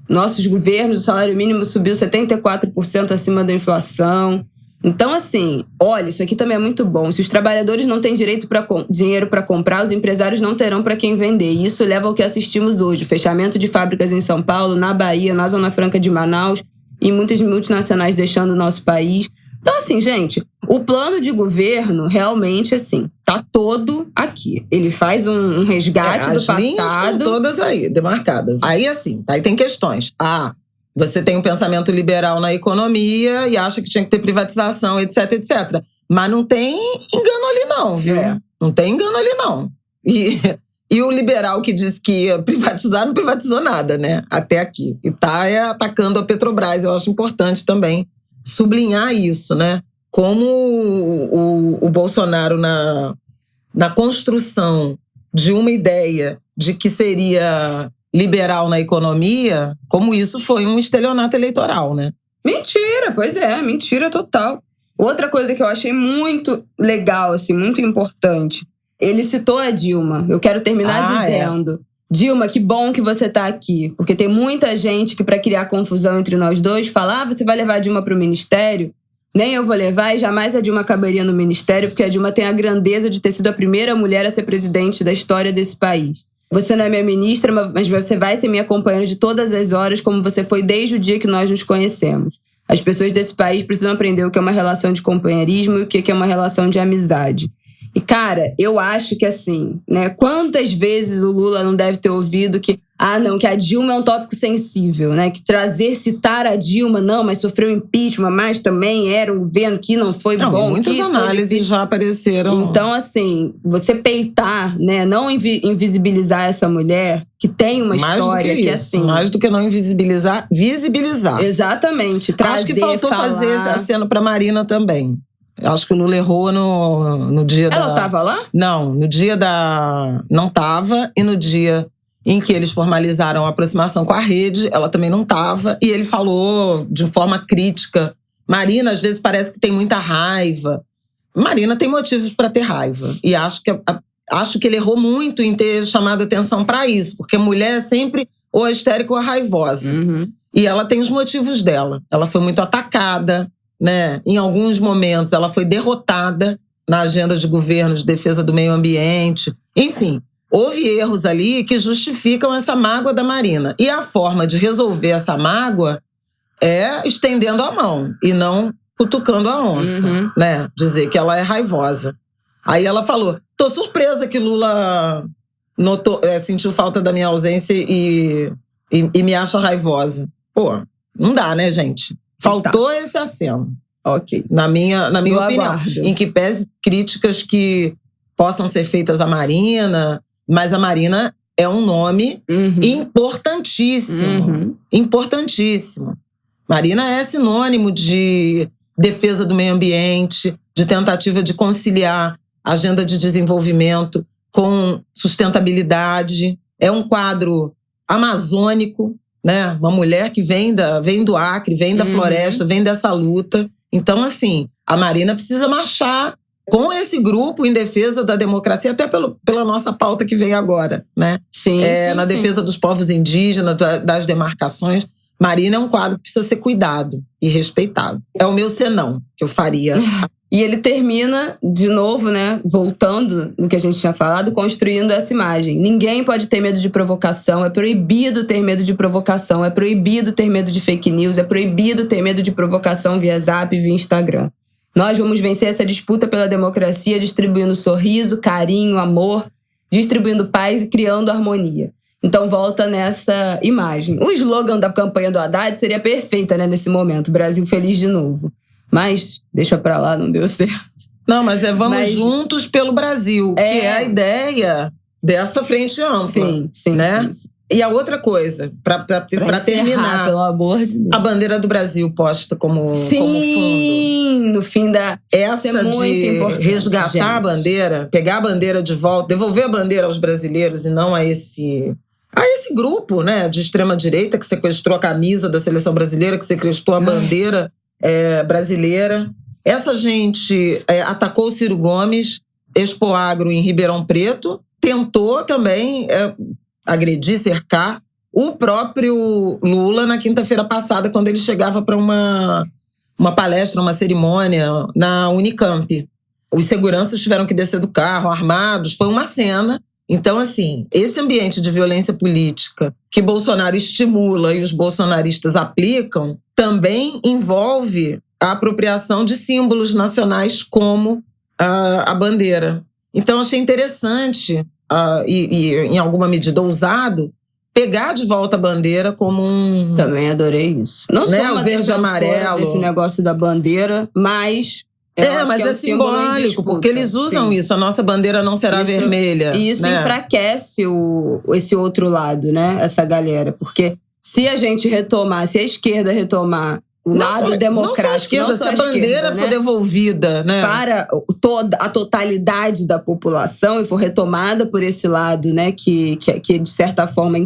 Nossos governos, o salário mínimo subiu 74% acima da inflação. Então, assim, olha, isso aqui também é muito bom. Se os trabalhadores não têm dinheiro para comprar, os empresários não terão para quem vender. E isso leva ao que assistimos hoje. Fechamento de fábricas em São Paulo, na Bahia, na Zona Franca de Manaus e muitas multinacionais deixando o nosso país. Então, assim, gente, o plano de governo realmente, assim, tá todo aqui. Ele faz um resgate do passado. As linhas estão todas aí, demarcadas. Aí, assim, aí tem questões. Você tem um pensamento liberal na economia e acha que tinha que ter privatização, etc, etc. Mas não tem engano ali não, viu? Não tem engano ali não. E o liberal que disse que ia privatizar, não privatizou nada, né? Até aqui. E tá atacando a Petrobras. Eu acho importante também sublinhar isso, né? Como o Bolsonaro, na construção de uma ideia de que seria liberal na economia, como isso foi um estelionato eleitoral, né? Mentira, pois é, mentira total. Outra coisa que eu achei muito legal, assim, muito importante, ele citou a Dilma. Eu quero terminar dizendo, Dilma, que bom que você tá aqui, porque tem muita gente que, para criar confusão entre nós dois, fala, você vai levar a Dilma pro ministério? Nem eu vou levar e jamais a Dilma caberia no ministério, porque a Dilma tem a grandeza de ter sido a primeira mulher a ser presidente da história desse país. Você não é minha ministra, mas você vai ser minha companheira de todas as horas, como você foi desde o dia que nós nos conhecemos. As pessoas desse país precisam aprender o que é uma relação de companheirismo e o que é uma relação de amizade. E, cara, eu acho que assim, né? Quantas vezes o Lula não deve ter ouvido que que a Dilma é um tópico sensível, né? Que citar a Dilma, não, mas sofreu impeachment, mas também era um governo que não foi bom. Muitas análises já apareceram. Então, assim, você peitar, né? Não invisibilizar essa mulher que tem uma história que assim... Mais do que não invisibilizar, visibilizar. Exatamente. Acho que faltou fazer aceno pra Marina também. Acho que o Lula errou no dia Ela tava lá? Não, no dia não tava. E no dia em que eles formalizaram a aproximação com a rede, ela também não tava. E ele falou de forma crítica. Marina, às vezes, parece que tem muita raiva. Marina tem motivos para ter raiva. E acho que ele errou muito em ter chamado atenção para isso. Porque mulher é sempre ou histérica ou raivosa. Uhum. E ela tem os motivos dela. Ela foi muito atacada, né? Em alguns momentos, ela foi derrotada na agenda de governo de defesa do meio ambiente. Enfim, houve erros ali que justificam essa mágoa da Marina. E a forma de resolver essa mágoa é estendendo a mão e não cutucando a onça, né? Dizer que ela é raivosa. Aí ela falou, tô surpresa que Lula sentiu falta da minha ausência e me acha raivosa. Pô, não dá, né, gente? Faltou esse aceno. Ok. Na minha opinião. Aguardo. Em que pese críticas que possam ser feitas à Marina, mas a Marina é um nome importantíssimo. Importantíssimo. Marina é sinônimo de defesa do meio ambiente, de tentativa de conciliar a agenda de desenvolvimento com sustentabilidade. É um quadro amazônico, né? Uma mulher que vem do Acre, vem da floresta, vem dessa luta. Então, assim, a Marina precisa marchar com esse grupo em defesa da democracia, até pela nossa pauta que vem agora, né? Sim, na defesa dos povos indígenas, das demarcações. Marina é um quadro que precisa ser cuidado e respeitado. É o meu senão que eu faria. E ele termina, de novo, né, voltando no que a gente tinha falado, construindo essa imagem. Ninguém pode ter medo de provocação, é proibido ter medo de provocação, é proibido ter medo de fake news, é proibido ter medo de provocação via Zap e via Instagram. Nós vamos vencer essa disputa pela democracia distribuindo sorriso, carinho, amor, distribuindo paz e criando harmonia. Então volta nessa imagem. O slogan da campanha do Haddad seria perfeita, né, nesse momento. Brasil feliz de novo. Mas deixa pra lá, não deu certo. Não, mas vamos juntos pelo Brasil, que é a ideia dessa frente ampla. Sim, né? Sim. E a outra coisa, pra terminar, pelo amor de Deus. A bandeira do Brasil posta como fundo. No fim da... Essa é muito de resgatar a bandeira, pegar a bandeira de volta, devolver a bandeira aos brasileiros e não a esse grupo, né, de extrema-direita que sequestrou a camisa da seleção brasileira, que sequestrou a bandeira brasileira. Essa gente atacou o Ciro Gomes, Expoagro em Ribeirão Preto, tentou também agredir, cercar o próprio Lula na quinta-feira passada, quando ele chegava para uma palestra, uma cerimônia na Unicamp. Os seguranças tiveram que descer do carro, armados, foi uma cena. Então, assim, esse ambiente de violência política que Bolsonaro estimula e os bolsonaristas aplicam também envolve a apropriação de símbolos nacionais como a bandeira. Então, achei interessante e em alguma medida ousado, pegar de volta a bandeira como um... Também adorei isso. Não sou uma verde e amarelo desse negócio da bandeira, mas... mas é simbólico, porque eles usam isso. A nossa bandeira não será vermelha. E isso enfraquece esse outro lado, né? Essa galera. Porque se a gente retomar, se a esquerda retomar o lado democrático, não só a esquerda, se a bandeira for devolvida, né, para a totalidade da população e for retomada por esse lado, né, que de certa forma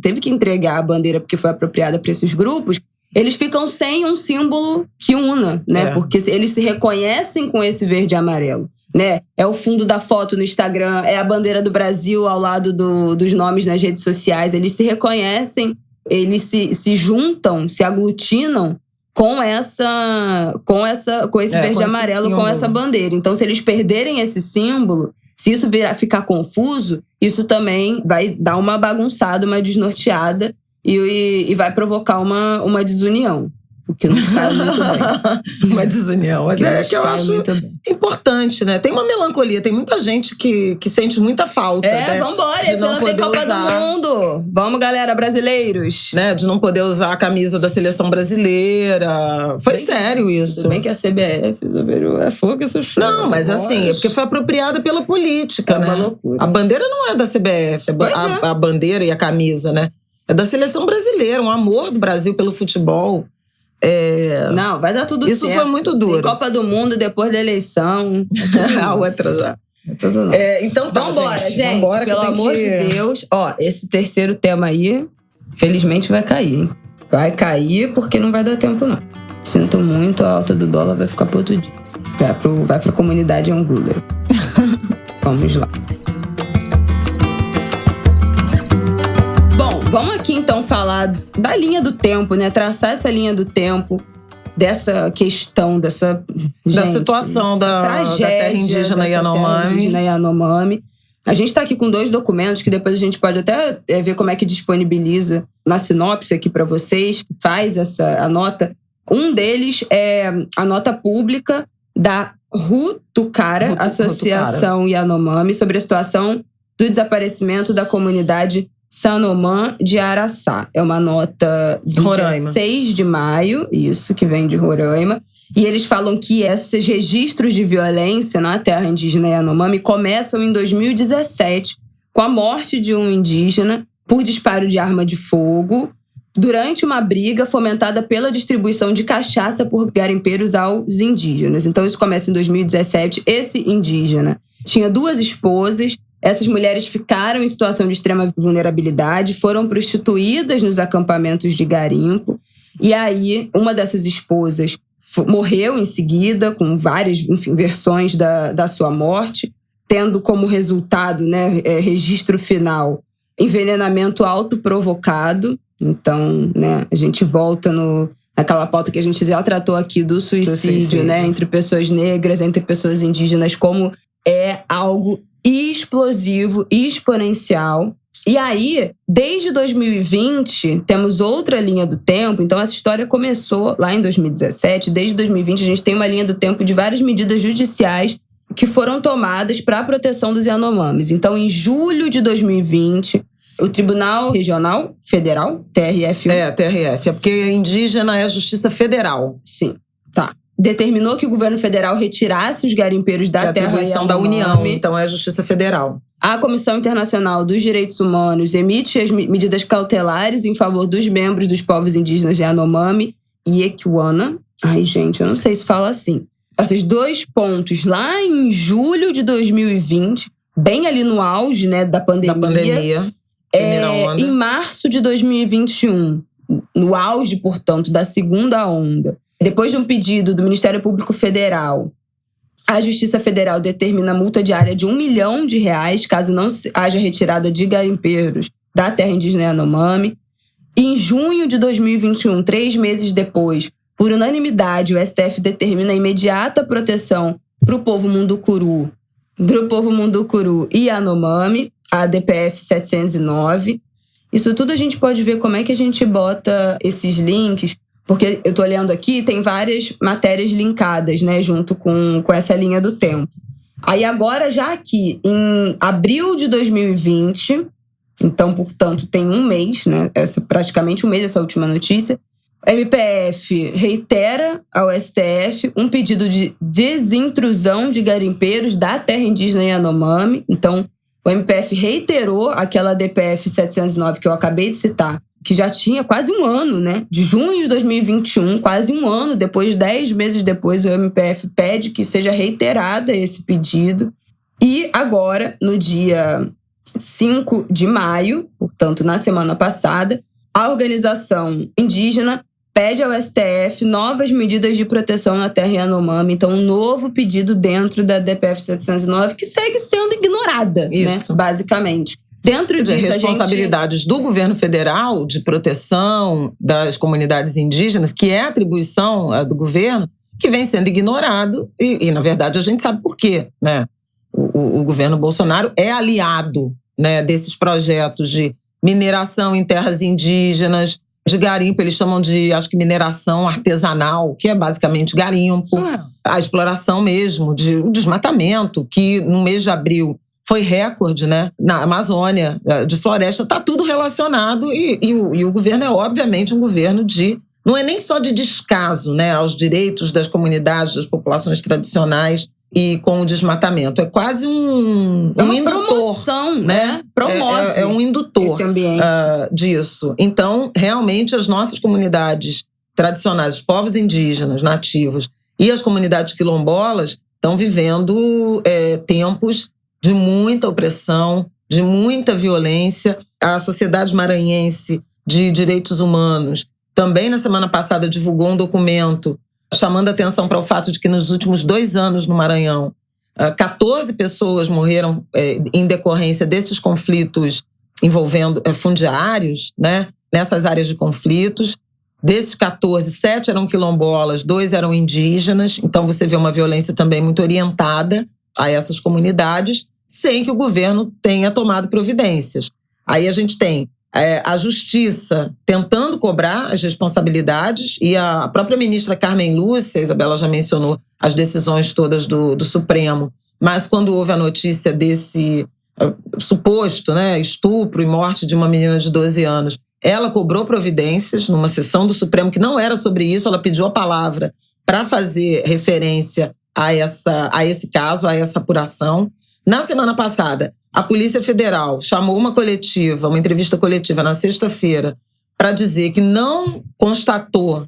teve que entregar a bandeira porque foi apropriada para esses grupos, eles ficam sem um símbolo que una, né? Porque eles se reconhecem com esse verde e amarelo, né? É o fundo da foto no Instagram, é a bandeira do Brasil ao lado dos nomes nas redes sociais. Eles se reconhecem, eles se juntam, se aglutinam com esse verde e amarelo, com essa bandeira. Então, se eles perderem esse símbolo, se isso ficar confuso, isso também vai dar uma bagunçada, uma desnorteada e vai provocar uma desunião. O que não cai muito bem. Uma desunião. Mas que eu acho importante, né? Tem uma melancolia. Tem muita gente que sente muita falta. Vambora. Esse ano tem Copa do Mundo. Vamos, galera, brasileiros. Né? De não poder usar a camisa da seleção brasileira. Foi sério isso. Tudo bem que a CBF é fogo isso. Não, mas assim, é porque foi apropriada pela política, né? Uma loucura. A bandeira não é da CBF. A bandeira e a camisa, né? É da seleção brasileira. Um amor do Brasil pelo futebol. Não, vai dar tudo certo. Isso foi muito duro. Tem Copa do Mundo depois da eleição. A outra já. Tudo não. Então tá, vambora, gente. Vambora, pelo amor de Deus. Esse terceiro tema aí, felizmente vai cair, hein? Vai cair porque não vai dar tempo, não. Sinto muito, a alta do dólar vai ficar pro outro dia. Vai pra comunidade Angular. Vamos lá. Vamos aqui, então, falar da linha do tempo, né? Traçar essa linha do tempo, dessa questão, da situação da terra indígena Yanomami. A gente está aqui com 2 documentos que depois a gente pode até ver como é que disponibiliza na sinopse aqui para vocês, que faz a nota. Um deles é a nota pública da Rutucara, Associação Yanomami, sobre a situação do desaparecimento da comunidade Sanomã de Araçá. É uma nota de dia 6 de maio, isso, que vem de Roraima. E eles falam que esses registros de violência na terra indígena Yanomami começam em 2017, com a morte de um indígena por disparo de arma de fogo, durante uma briga fomentada pela distribuição de cachaça por garimpeiros aos indígenas. Então isso começa em 2017. Esse indígena tinha 2 esposas. Essas mulheres ficaram em situação de extrema vulnerabilidade, foram prostituídas nos acampamentos de garimpo. E aí, uma dessas esposas morreu em seguida, com várias, versões da sua morte, tendo como resultado, né, registro final, envenenamento autoprovocado. Então, né, a gente volta naquela pauta que a gente já tratou aqui do suicídio, né, entre pessoas negras, entre pessoas indígenas, como é algo explosivo, exponencial. E aí, desde 2020, temos outra linha do tempo. Então, essa história começou lá em 2017. Desde 2020, a gente tem uma linha do tempo de várias medidas judiciais que foram tomadas para a proteção dos Yanomamis. Então, em julho de 2020, O Tribunal Regional Federal, TRF1. TRF. É porque indígena é a Justiça Federal. Sim, tá. Determinou que o governo federal retirasse os garimpeiros da terra atribuição da União, então é a Justiça Federal. A Comissão Internacional dos Direitos Humanos emite as medidas cautelares em favor dos membros dos povos indígenas Yanomami e Equiwana. Ai, gente, eu não sei se fala assim. Esses 2 pontos lá em julho de 2020, bem ali no auge, né, da pandemia. Em março de 2021, no auge, portanto, da segunda onda, depois de um pedido do Ministério Público Federal, a Justiça Federal determina multa diária de R$1 milhão caso não haja retirada de garimpeiros da terra indígena Yanomami. Em junho de 2021, 3 meses depois, por unanimidade, o STF determina a imediata proteção para o povo Mundukuru e Yanomami, a DPF 709. Isso tudo a gente pode ver como é que a gente bota esses links, porque eu tô olhando aqui, tem várias matérias linkadas, né, junto com essa linha do tempo. Aí agora, já aqui, em abril de 2020, então, portanto, tem um mês, né, praticamente um mês essa última notícia, a MPF reitera ao STF um pedido de desintrusão de garimpeiros da terra indígena Yanomami. Então, o MPF reiterou aquela DPF 709 que eu acabei de citar, que já tinha quase um ano, né? De junho de 2021, quase um ano depois, 10 meses depois, o MPF pede que seja reiterada esse pedido. E agora, no dia 5 de maio, portanto, na semana passada, a organização indígena pede ao STF novas medidas de proteção na terra Yanomami. Então, um novo pedido dentro da DPF 709, que segue sendo ignorada, né? Basicamente. Dentro disso, responsabilidades do governo federal de proteção das comunidades indígenas, que é atribuição do governo, que vem sendo ignorado. E na verdade, a gente sabe por quê, né? O governo Bolsonaro é aliado, né, desses projetos de mineração em terras indígenas, de garimpo, eles chamam de, acho que, mineração artesanal, que é basicamente garimpo, a exploração mesmo, o desmatamento, que no mês de abril foi recorde, né? Na Amazônia, de floresta, está tudo relacionado e o governo é, obviamente, um governo de... Não é nem só de descaso, né, aos direitos das comunidades, das populações tradicionais e com o desmatamento. É quase um indutor, promoção, né? Promove é um indutor esse ambiente disso. Então, realmente, as nossas comunidades tradicionais, os povos indígenas, nativos e as comunidades quilombolas estão vivendo tempos de muita opressão, de muita violência. A Sociedade Maranhense de Direitos Humanos também, na semana passada, divulgou um documento chamando atenção para o fato de que nos últimos 2 anos no Maranhão, 14 pessoas morreram em decorrência desses conflitos envolvendo fundiários, né, nessas áreas de conflitos. Desses 14, 7 eram quilombolas, 2 eram indígenas. Então você vê uma violência também muito orientada a essas comunidades, sem que o governo tenha tomado providências. Aí a gente tem a justiça tentando cobrar as responsabilidades e a própria ministra Carmen Lúcia, a Isabela já mencionou as decisões todas do Supremo, mas quando houve a notícia desse suposto, né, estupro e morte de uma menina de 12 anos, ela cobrou providências numa sessão do Supremo que não era sobre isso, ela pediu a palavra para fazer referência a esse caso, a essa apuração. Na semana passada, a Polícia Federal chamou uma entrevista coletiva na sexta-feira, para dizer que não constatou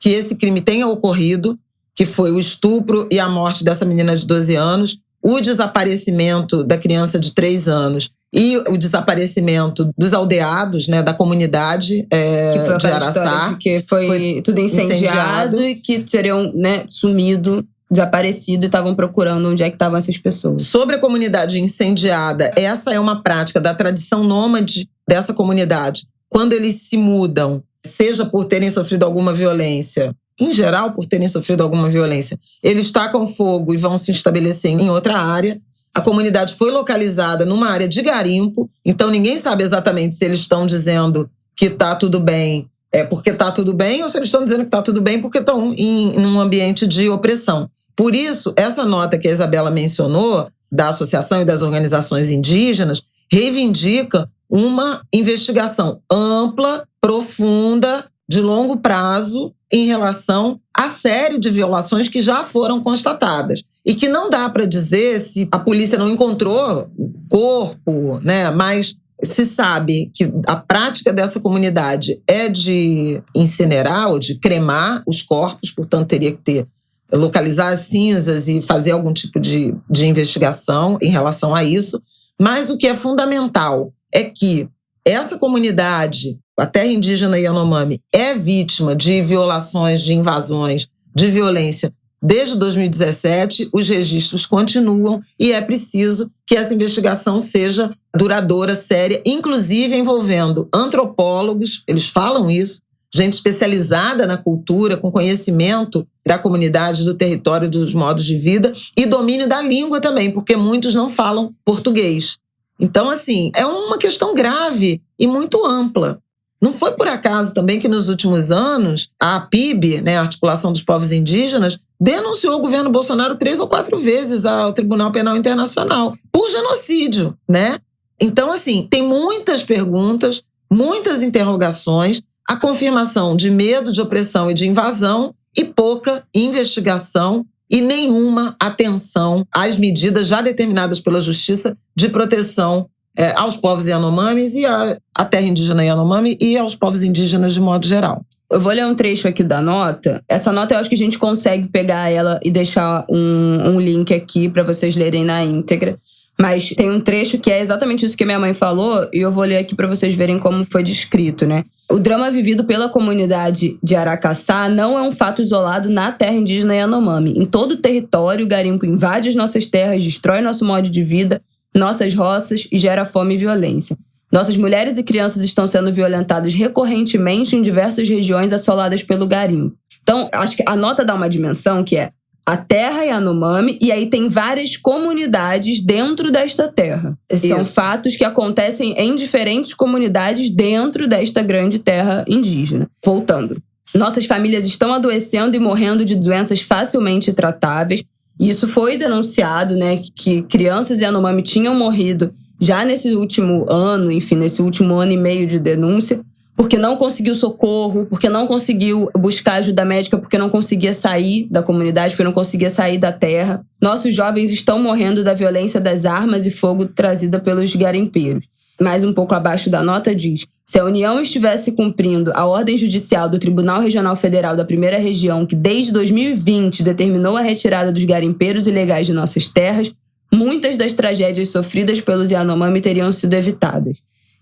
que esse crime tenha ocorrido, que foi o estupro e a morte dessa menina de 12 anos, o desaparecimento da criança de 3 anos e o desaparecimento dos aldeados, né, da comunidade que foi de Araçá. Que foi tudo incendiado e que teriam, né, sumido, desaparecido e estavam procurando onde é que estavam essas pessoas. Sobre a comunidade incendiada, essa é uma prática da tradição nômade dessa comunidade. Quando eles se mudam, seja por terem sofrido alguma violência, em geral por terem sofrido alguma violência, eles tacam fogo e vão se estabelecer em outra área. A comunidade foi localizada numa área de garimpo, então ninguém sabe exatamente se eles estão dizendo que está tudo bem porque está tudo bem ou se eles estão dizendo que está tudo bem porque estão em um ambiente de opressão. Por isso, essa nota que a Isabela mencionou, da Associação e das Organizações Indígenas, reivindica uma investigação ampla, profunda, de longo prazo, em relação à série de violações que já foram constatadas. E que não dá para dizer se a polícia não encontrou corpo, né? Mas se sabe que a prática dessa comunidade é de incinerar ou de cremar os corpos, portanto teria que localizar as cinzas e fazer algum tipo de investigação em relação a isso. Mas o que é fundamental é que essa comunidade, a terra indígena Yanomami, é vítima de violações, de invasões, de violência desde 2017. Os registros continuam e é preciso que essa investigação seja duradoura, séria, inclusive envolvendo antropólogos, eles falam isso, gente especializada na cultura, com conhecimento da comunidade, do território, dos modos de vida e domínio da língua também, porque muitos não falam português. Então, assim, é uma questão grave e muito ampla. Não foi por acaso também que nos últimos anos a APIB, né, a Articulação dos Povos Indígenas, denunciou o governo Bolsonaro 3 ou 4 vezes ao Tribunal Penal Internacional por genocídio, né? Então, assim, tem muitas perguntas, muitas interrogações, a confirmação de medo, de opressão e de invasão e pouca investigação e nenhuma atenção às medidas já determinadas pela Justiça de proteção aos povos Yanomamis e à terra indígena Yanomami e aos povos indígenas de modo geral. Eu vou ler um trecho aqui da nota. Essa nota eu acho que a gente consegue pegar ela e deixar um link aqui para vocês lerem na íntegra. Mas tem um trecho que é exatamente isso que minha mãe falou e eu vou ler aqui para vocês verem como foi descrito, né? O drama vivido pela comunidade de Araçá não é um fato isolado na terra indígena Yanomami. Em todo o território, o garimpo invade as nossas terras, destrói nosso modo de vida, nossas roças e gera fome e violência. Nossas mulheres e crianças estão sendo violentadas recorrentemente em diversas regiões assoladas pelo garimpo. Então, acho que a nota dá uma dimensão que é a terra Yanomami, e aí tem várias comunidades dentro desta terra. São fatos que acontecem em diferentes comunidades dentro desta grande terra indígena. Voltando. Nossas famílias estão adoecendo e morrendo de doenças facilmente tratáveis. Isso foi denunciado, né, que crianças Yanomami tinham morrido já nesse último ano, enfim, nesse último ano e meio de denúncia, porque não conseguiu socorro, porque não conseguiu buscar ajuda médica, porque não conseguia sair da comunidade, porque não conseguia sair da terra. Nossos jovens estão morrendo da violência das armas e fogo trazida pelos garimpeiros. Mais um pouco abaixo da nota diz: se a União estivesse cumprindo a ordem judicial do Tribunal Regional Federal da Primeira Região, que desde 2020 determinou a retirada dos garimpeiros ilegais de nossas terras, muitas das tragédias sofridas pelos Yanomami teriam sido evitadas.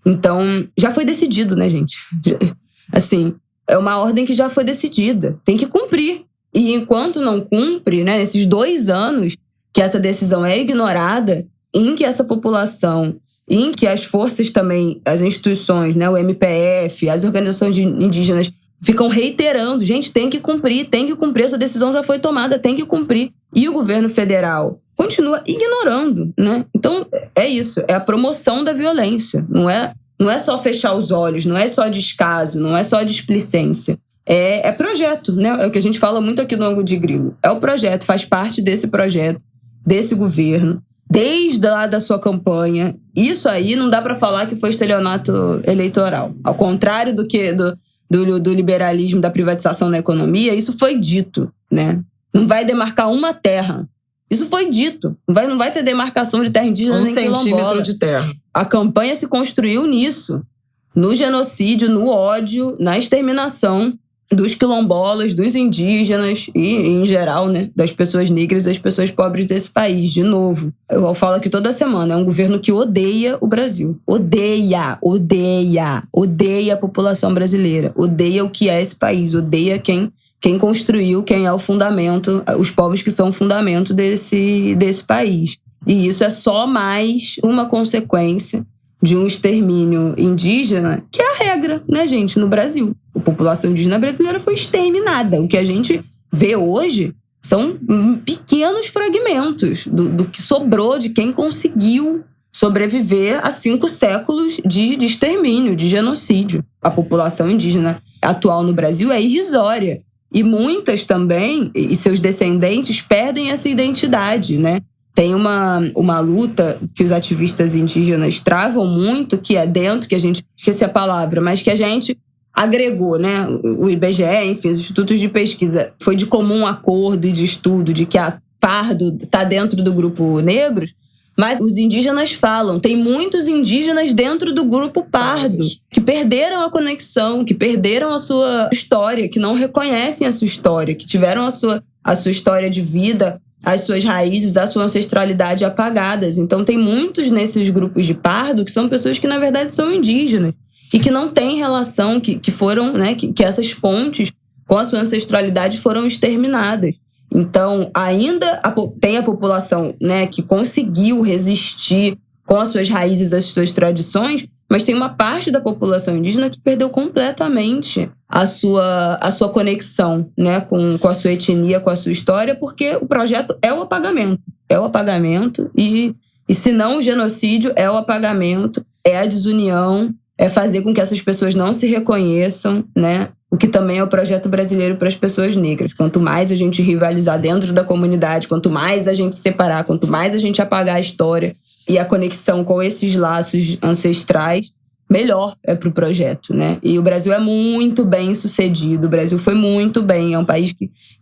Então, já foi decidido, né, gente? Assim, é uma ordem que já foi decidida. Tem que cumprir. E enquanto não cumpre, né, nesses 2 anos que essa decisão é ignorada, em que essa população, em que as forças também, as instituições, né, o MPF, as organizações indígenas ficam reiterando, gente, tem que cumprir, essa decisão já foi tomada, tem que cumprir. E o governo federal continua ignorando, né? Então, é isso, é a promoção da violência. Não é só fechar os olhos, não é só descaso, não é só displicência. É projeto, né? É o que a gente fala muito aqui no Ângulo de Grilo. É o projeto, faz parte desse projeto, desse governo, desde lá da sua campanha. Isso aí não dá para falar que foi estelionato eleitoral. Ao contrário do liberalismo, da privatização na economia, isso foi dito, né? Não vai demarcar uma terra. Isso foi dito. Não vai ter demarcação de terra indígena nem quilombola. 1 centímetro de terra. A campanha se construiu nisso. No genocídio, no ódio, na exterminação dos quilombolas, dos indígenas e, em geral, né, das pessoas negras e das pessoas pobres desse país. De novo, eu falo aqui toda semana, é um governo que odeia o Brasil. Odeia a população brasileira. Odeia o que é esse país. Odeia quem construiu, quem é o fundamento, os povos que são o fundamento desse país. E isso é só mais uma consequência de um extermínio indígena, que é a regra, né, gente, no Brasil. A população indígena brasileira foi exterminada. O que a gente vê hoje são pequenos fragmentos do que sobrou, de quem conseguiu sobreviver a 5 séculos de extermínio, de genocídio. A população indígena atual no Brasil é irrisória. E muitas também, e seus descendentes, perdem essa identidade, né? tem uma luta que os ativistas indígenas travam muito, que é dentro, que a gente, esqueci a palavra, mas que a gente agregou, né? O IBGE, enfim, os institutos de pesquisa, foi de comum acordo e de estudo de que a pardo está dentro do grupo negros, mas os indígenas falam, tem muitos indígenas dentro do grupo pardo que perderam a conexão, que perderam a sua história, que não reconhecem a sua história, que tiveram a sua história de vida, as suas raízes, a sua ancestralidade apagadas. Então tem muitos nesses grupos de pardo que são pessoas que na verdade são indígenas e que não têm relação, que foram, né, que essas pontes com a sua ancestralidade foram exterminadas. Então, ainda tem a população, né, que conseguiu resistir com as suas raízes, as suas tradições, mas tem uma parte da população indígena que perdeu completamente a sua conexão, né, com a sua etnia, com a sua história, porque o projeto é o apagamento. É o apagamento e se não o genocídio, é o apagamento, é a desunião, é fazer com que essas pessoas não se reconheçam, né? O que também é o projeto brasileiro para as pessoas negras. Quanto mais a gente rivalizar dentro da comunidade, quanto mais a gente separar, quanto mais a gente apagar a história e a conexão com esses laços ancestrais, melhor é para o projeto, né? E o Brasil é muito bem sucedido, o Brasil foi muito bem, é um país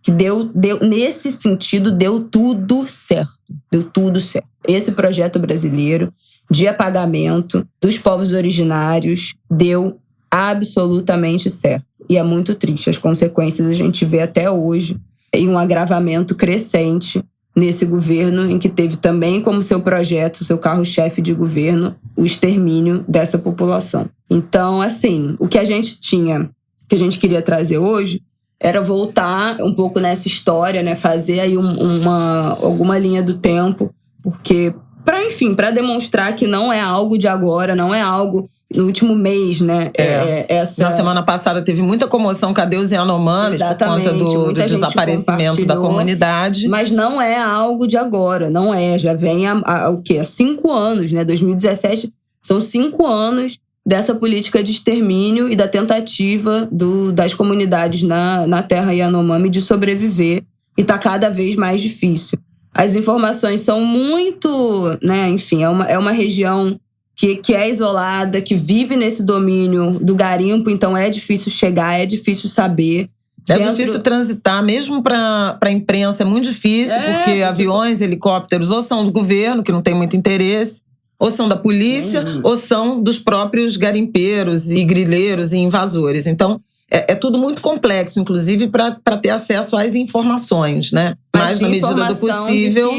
que deu nesse sentido, deu tudo certo. Deu tudo certo. Esse projeto brasileiro de apagamento dos povos originários deu absolutamente certo. E é muito triste. As consequências a gente vê até hoje em um agravamento crescente nesse governo, em que teve também como seu projeto, seu carro-chefe de governo, o extermínio dessa população. Então, assim, o que a gente tinha, que a gente queria trazer hoje, era voltar um pouco nessa história, né? Fazer aí alguma linha do tempo, porque para demonstrar que não é algo de agora, não é algo no último mês, né? Na semana passada teve muita comoção, cadê os Yanomamis? Exatamente, por conta do desaparecimento da comunidade. Mas não é algo de agora, não é. Já vem o quê? Há 5 anos, né? 2017, são 5 anos dessa política de extermínio e da tentativa das comunidades na terra Yanomami de sobreviver. E tá cada vez mais difícil. As informações são muito, né? Enfim, é uma região que é isolada, que vive nesse domínio do garimpo, então é difícil chegar, é difícil saber. Difícil transitar, mesmo para a imprensa é muito difícil, porque aviões, helicópteros ou são do governo, que não tem muito interesse, ou são da polícia, ou são dos próprios garimpeiros e grileiros e invasores. Então, é tudo muito complexo, inclusive para ter acesso às informações, né? Mas na medida do possível.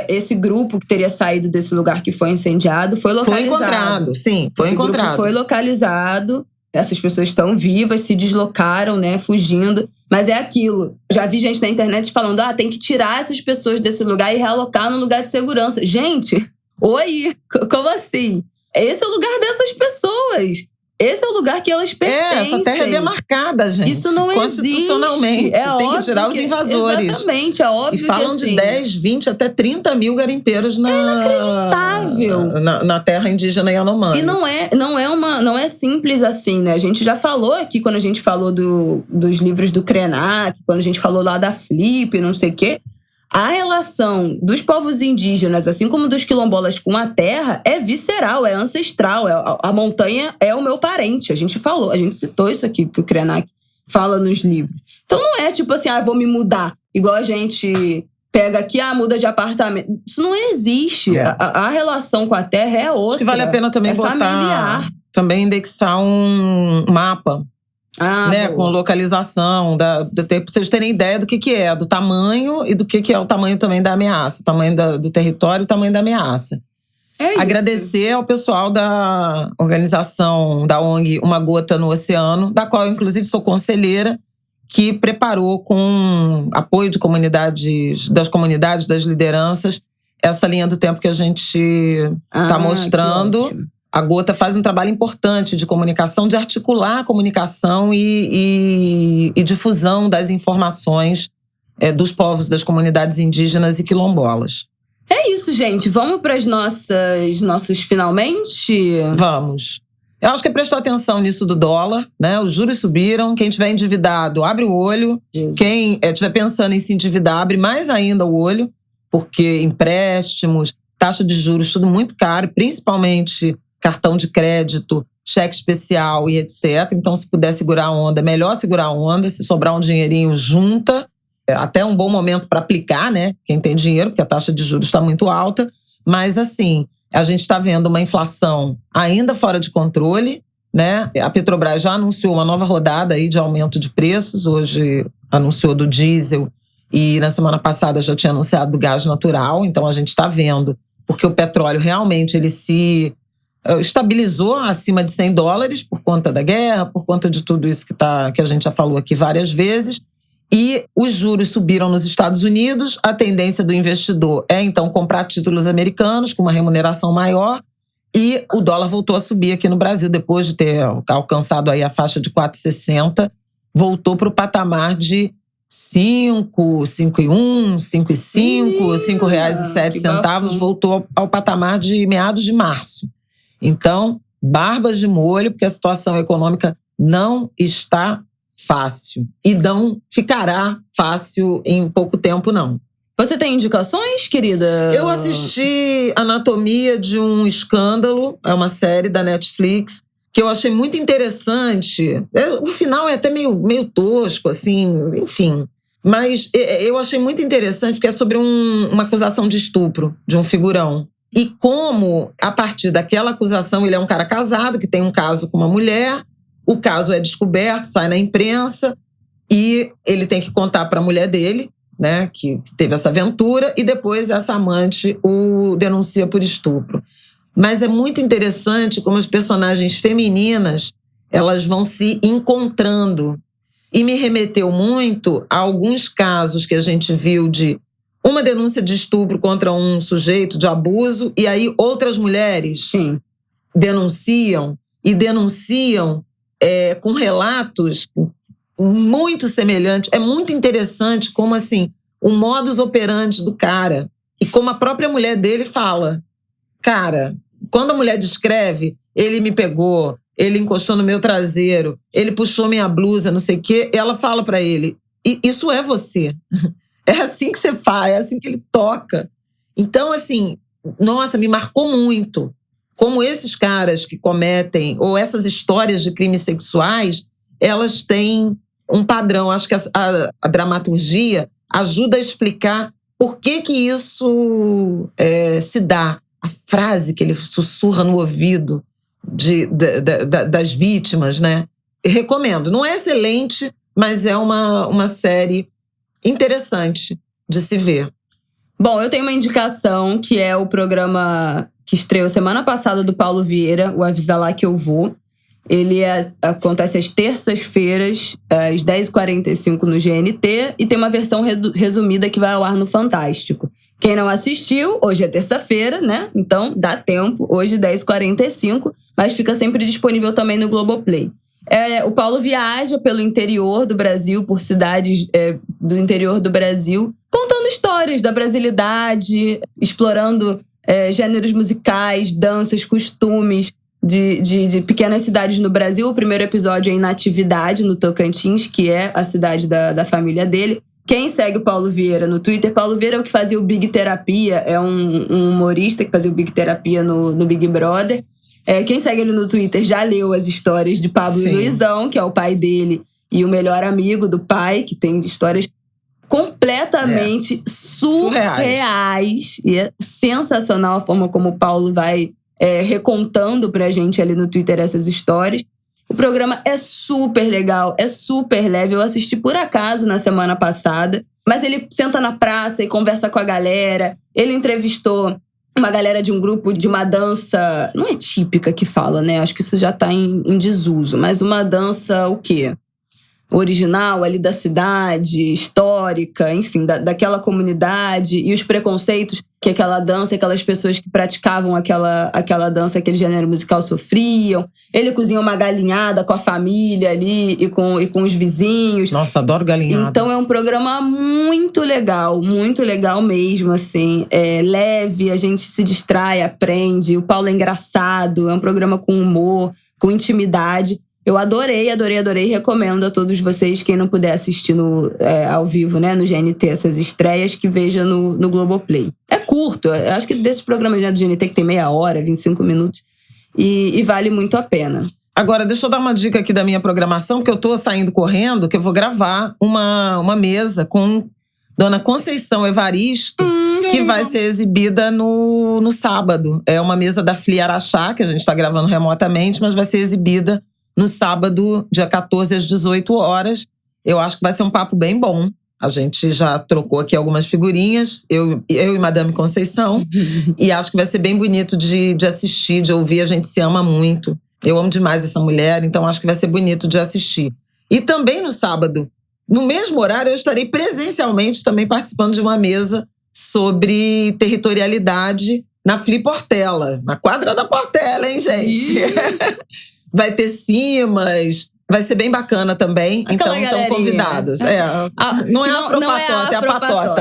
Esse grupo que teria saído desse lugar que foi incendiado foi localizado. Foi encontrado, sim, foi encontrado. Grupo foi localizado, essas pessoas estão vivas, se deslocaram, né, fugindo. Mas é aquilo, já vi gente na internet falando, tem que tirar essas pessoas desse lugar e realocar num lugar de segurança. Gente, oi, como assim? Esse é o lugar dessas pessoas. Esse é o lugar que elas pertencem. Essa terra é demarcada, gente. Isso não constitucionalmente. Existe. Tem que tirar os invasores. Exatamente, é óbvio que E falam de 10, 20, até 30 mil garimpeiros É inacreditável. Na terra indígena Yanomami. E não é simples assim, né? A gente já falou aqui, quando a gente falou dos livros do Krenak, quando a gente falou lá da Flip, não sei o quê. A relação dos povos indígenas, assim como dos quilombolas com a terra, é visceral, é ancestral. A montanha é o meu parente. A gente citou isso aqui, que o Krenak fala nos livros. Então não é tipo assim, vou me mudar. Igual a gente pega aqui, muda de apartamento. Isso não existe. A relação com a terra é outra. Acho que vale a pena também familiar. Também indexar um mapa. Né, com localização, pra vocês terem ideia do que é, do tamanho e do que é o tamanho também da ameaça, o tamanho do território e o tamanho da ameaça. Agradecer ao pessoal da organização da ONG Uma Gota no Oceano, da qual eu, inclusive, sou conselheira, que preparou com apoio das comunidades, das lideranças, essa linha do tempo que a gente está mostrando. A Gota faz um trabalho importante de comunicação, de articular a comunicação e difusão das informações dos povos, das comunidades indígenas e quilombolas. É isso, gente. Vamos para os nossos finalmente? Vamos. Eu acho que é prestar atenção nisso do dólar, né? Os juros subiram. Quem estiver endividado, abre o olho. Quem estiver pensando em se endividar, abre mais ainda o olho. porque empréstimos, taxa de juros, tudo muito caro, principalmente cartão de crédito, cheque especial e etc. Então, se puder segurar a onda, é melhor segurar a onda. Se sobrar um dinheirinho, junta. Até um bom momento para aplicar, né? Quem tem dinheiro, porque a taxa de juros está muito alta. Mas, assim, a gente está vendo uma inflação ainda fora de controle, né? A Petrobras já anunciou uma nova rodada aí de aumento de preços. Hoje anunciou do diesel e na semana passada já tinha anunciado do gás natural. Então, a gente está vendo, porque o petróleo realmente ele se estabilizou acima de $100 por conta da guerra, por conta de tudo isso que a gente já falou aqui várias vezes. E os juros subiram nos Estados Unidos. A tendência do investidor é, então, comprar títulos americanos com uma remuneração maior. E o dólar voltou a subir aqui no Brasil, depois de ter alcançado aí a faixa de 4,60. Voltou para o patamar de 5,1, 5,5, R$5,07. Voltou ao patamar de meados de março. Então, barbas de molho, porque a situação econômica não está fácil. E não ficará fácil em pouco tempo, não. Você tem indicações, querida? Eu assisti Anatomia de um Escândalo, é uma série da Netflix, que eu achei muito interessante. O final é até meio tosco, assim, enfim. Mas eu achei muito interessante porque é sobre uma acusação de estupro de um figurão. E como, a partir daquela acusação, ele é um cara casado, que tem um caso com uma mulher, o caso é descoberto, sai na imprensa, e ele tem que contar para a mulher dele, né, que teve essa aventura, e depois essa amante o denuncia por estupro. Mas é muito interessante como as personagens femininas elas vão se encontrando. E me remeteu muito a alguns casos que a gente viu de uma denúncia de estupro contra um sujeito de abuso, e aí outras mulheres denunciam com relatos muito semelhantes. É muito interessante como, assim, o modus operandi do cara e como a própria mulher dele fala. Cara, quando a mulher descreve, ele me pegou, ele encostou no meu traseiro, ele puxou minha blusa, não sei o quê, ela fala pra ele, isso é você. É assim que você faz, é assim que ele toca. Então, assim, nossa, me marcou muito. Como esses caras que cometem, ou essas histórias de crimes sexuais, elas têm um padrão. Acho que a dramaturgia ajuda a explicar por que isso se dá. A frase que ele sussurra no ouvido das vítimas, né? Eu recomendo. Não é excelente, mas é uma série interessante de se ver. Bom, eu tenho uma indicação que é o programa que estreou semana passada do Paulo Vieira, o Avisa Lá Que Eu Vou. Ele acontece às terças-feiras, às 10h45 no GNT, e tem uma versão resumida que vai ao ar no Fantástico. Quem não assistiu, hoje é terça-feira, né? Então dá tempo, hoje 10h45, mas fica sempre disponível também no Globoplay. O Paulo viaja pelo interior do Brasil, por cidades do interior do Brasil, contando histórias da brasilidade, explorando gêneros musicais, danças, costumes de pequenas cidades no Brasil. O primeiro episódio é em Natividade, no Tocantins, que é a cidade da família dele. Quem segue o Paulo Vieira no Twitter, Paulo Vieira é o que fazia o Big Terapia, é um humorista que fazia o Big Terapia no Big Brother. Quem segue ele no Twitter já leu as histórias de Pablo e Luizão, que é o pai dele e o melhor amigo do pai, que tem histórias completamente surreais. E é sensacional a forma como o Paulo vai recontando pra gente ali no Twitter essas histórias. O programa é super legal, é super leve. Eu assisti por acaso na semana passada, mas ele senta na praça e conversa com a galera. Ele entrevistou uma galera de um grupo de uma dança, não é típica que fala, né? Acho que isso já tá em desuso, mas uma dança o quê? Original ali da cidade, histórica, enfim, daquela comunidade, e os preconceitos que aquela dança, aquelas pessoas que praticavam aquela dança, aquele gênero musical sofriam. Ele cozinha uma galinhada com a família ali e com os vizinhos. Nossa, adoro galinhada. Então é um programa muito legal mesmo, assim. É leve, a gente se distrai, aprende. O Paulo é engraçado, é um programa com humor, com intimidade. Eu adorei. Recomendo a todos vocês, quem não puder assistir ao vivo, né, no GNT, essas estreias, que veja no Globoplay. É curto, eu acho que desses programas do GNT que tem meia hora, 25 minutos, e vale muito a pena. Agora, deixa eu dar uma dica aqui da minha programação, porque eu tô saindo correndo, que eu vou gravar uma mesa com Dona Conceição Evaristo, que vai ser exibida no sábado. É uma mesa da FLI Araxá, que a gente tá gravando remotamente, mas vai ser exibida no sábado, dia 14, às 18 horas. Eu acho que vai ser um papo bem bom. A gente já trocou aqui algumas figurinhas, eu e Madame Conceição. E acho que vai ser bem bonito de assistir, de ouvir. A gente se ama muito. Eu amo demais essa mulher, então acho que vai ser bonito de assistir. E também no sábado, no mesmo horário, eu estarei presencialmente também participando de uma mesa sobre territorialidade na FLI Portela. Na quadra da Portela, hein, gente? Vai ter cimas, vai ser bem bacana também. Aquela então estão convidados. Não é a Afropatota, é a Patota.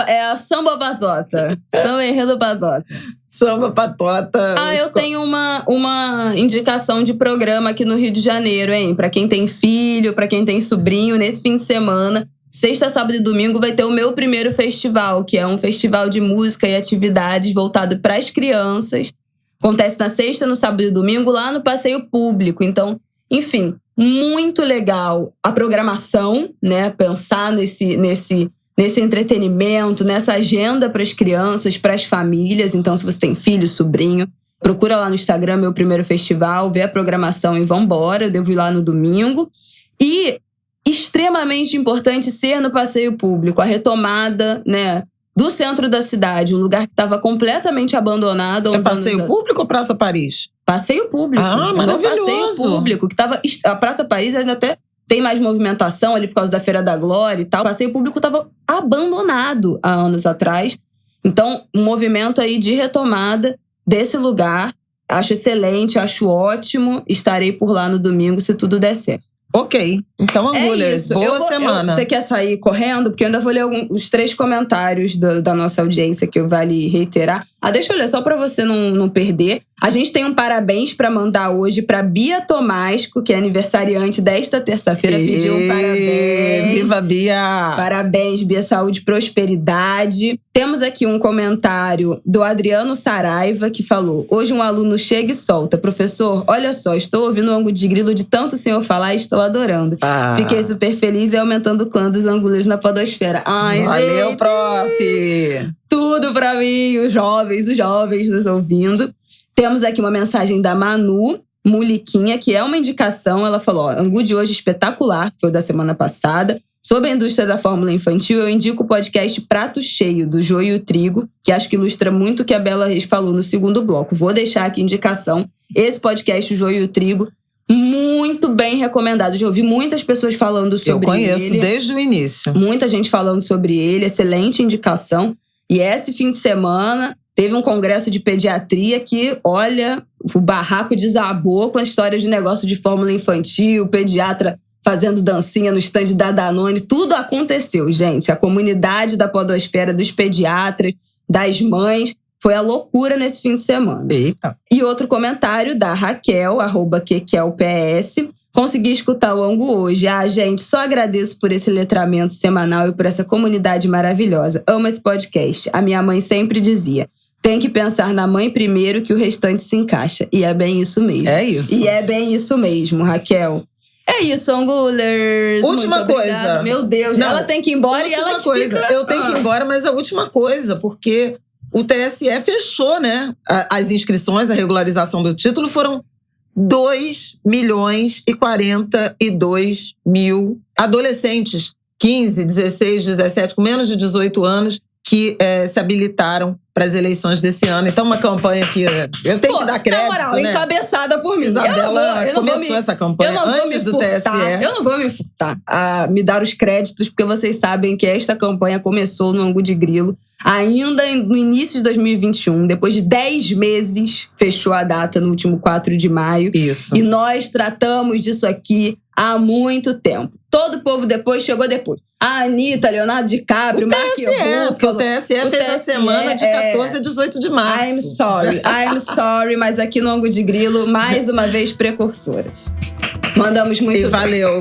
É a Samba Patota. Samba Enredo Patota. Samba Patota. Eu tenho uma indicação de programa aqui no Rio de Janeiro, hein? Pra quem tem filho, pra quem tem sobrinho, nesse fim de semana, sexta, sábado e domingo, vai ter o meu primeiro festival, que é um festival de música e atividades voltado para as crianças. Acontece na sexta, no sábado e domingo, lá no Passeio Público. Então, enfim, muito legal a programação, né? Pensar nesse entretenimento, nessa agenda para as crianças, para as famílias. Então, se você tem filho, sobrinho, procura lá no Instagram, meu primeiro festival, vê a programação e vambora. Eu devo ir lá no domingo. E extremamente importante ser no Passeio Público, a retomada, né, do centro da cidade, um lugar que estava completamente abandonado. É Passeio Público ou Praça Paris? Passeio Público. Maravilhoso. Passeio Público, que tava, a Praça Paris ainda até tem mais movimentação ali por causa da Feira da Glória e tal. O Passeio Público estava abandonado há anos atrás. Então, um movimento aí de retomada desse lugar. Acho excelente, acho ótimo. Estarei por lá no domingo, se tudo der certo. Ok. Então, Angulers, boa semana. Você quer sair correndo? Porque eu ainda vou ler os 3 comentários da nossa audiência que vale reiterar. Deixa eu ler só pra você não perder. A gente tem um parabéns pra mandar hoje pra Bia Tomasco, que é aniversariante desta terça-feira. Pediu um parabéns. Viva, Bia! Parabéns, Bia. Saúde e prosperidade. Temos aqui um comentário do Adriano Saraiva, que falou: hoje um aluno chega e solta. Professor, olha só, estou ouvindo o Ângulo de Grilo de tanto o senhor falar e estou adorando. Fiquei super feliz e aumentando o clã dos Angulers na podosfera. Valeu, gente, prof! Tudo pra mim, os jovens nos ouvindo. Temos aqui uma mensagem da Manu Muliquinha, que é uma indicação. Ela falou: Angu de hoje espetacular, foi da semana passada. Sobre a indústria da fórmula infantil, eu indico o podcast Prato Cheio, do Joio e o Trigo, que acho que ilustra muito o que a Bela Reis falou no segundo bloco. Vou deixar aqui a indicação. Esse podcast, o Joio e o Trigo, muito bem recomendado. Já ouvi muitas pessoas falando sobre ele. Eu conheço desde o início. Muita gente falando sobre ele, excelente indicação. E esse fim de semana teve um congresso de pediatria que, olha, o barraco desabou com a história de negócio de fórmula infantil, pediatra fazendo dancinha no stand da Danone. Tudo aconteceu, gente. A comunidade da podosfera, dos pediatras, das mães, foi a loucura nesse fim de semana. Eita. E outro comentário da Raquel, @QQelPS. Consegui escutar o Angu hoje. Gente, só agradeço por esse letramento semanal e por essa comunidade maravilhosa. Amo esse podcast. A minha mãe sempre dizia: tem que pensar na mãe primeiro que o restante se encaixa. E é bem isso mesmo. É isso. E é bem isso mesmo, Raquel. É isso, Angulers. Última coisa. Meu Deus, ela tem que ir embora e ela coisa. Fica... Eu tenho que ir embora, mas a última coisa, porque o TSE fechou, né? As inscrições, a regularização do título foram 2.042.000 adolescentes, 15, 16, 17, com menos de 18 anos, que se habilitaram para as eleições desse ano. Então, uma campanha que eu tenho que dar crédito, na moral, né? encabeçada por mim. Isabela começou essa campanha antes do TSE. Eu não vou me furtar a me dar os créditos, porque vocês sabem que esta campanha começou no Angu de Grilo ainda no início de 2021. Depois de 10 meses, fechou a data no último 4 de maio. Isso. E nós tratamos disso aqui há muito tempo. Todo o povo chegou depois. A Anitta, Leonardo DiCaprio, Mark Ruffalo. O TSE fez a semana de 14 a 18 de março. I'm sorry, mas aqui no Angu de Grilo, mais uma vez, precursoras. Mandamos muito bem.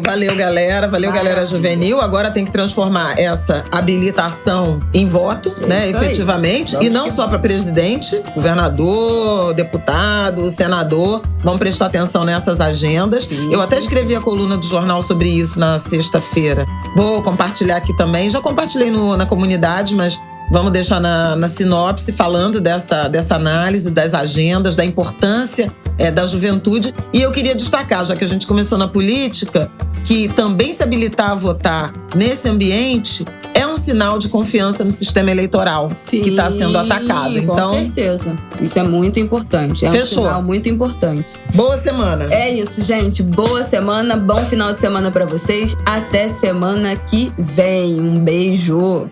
Valeu, galera. Galera juvenil. Agora tem que transformar essa habilitação em voto, né? Efetivamente. E não só para presidente, governador, deputado, senador. Vamos prestar atenção nessas agendas. Eu até escrevi a coluna do jornal sobre isso na sexta-feira. Vou compartilhar aqui também. Já compartilhei na comunidade, mas vamos deixar na sinopse falando dessa análise das agendas, da importância da juventude. E eu queria destacar, já que a gente começou na política, que também se habilitar a votar nesse ambiente é um sinal de confiança no sistema eleitoral que está sendo atacado. Então, com certeza. Isso é muito importante. Um sinal muito importante. Boa semana. É isso, gente. Boa semana, bom final de semana para vocês. Até semana que vem. Um beijo.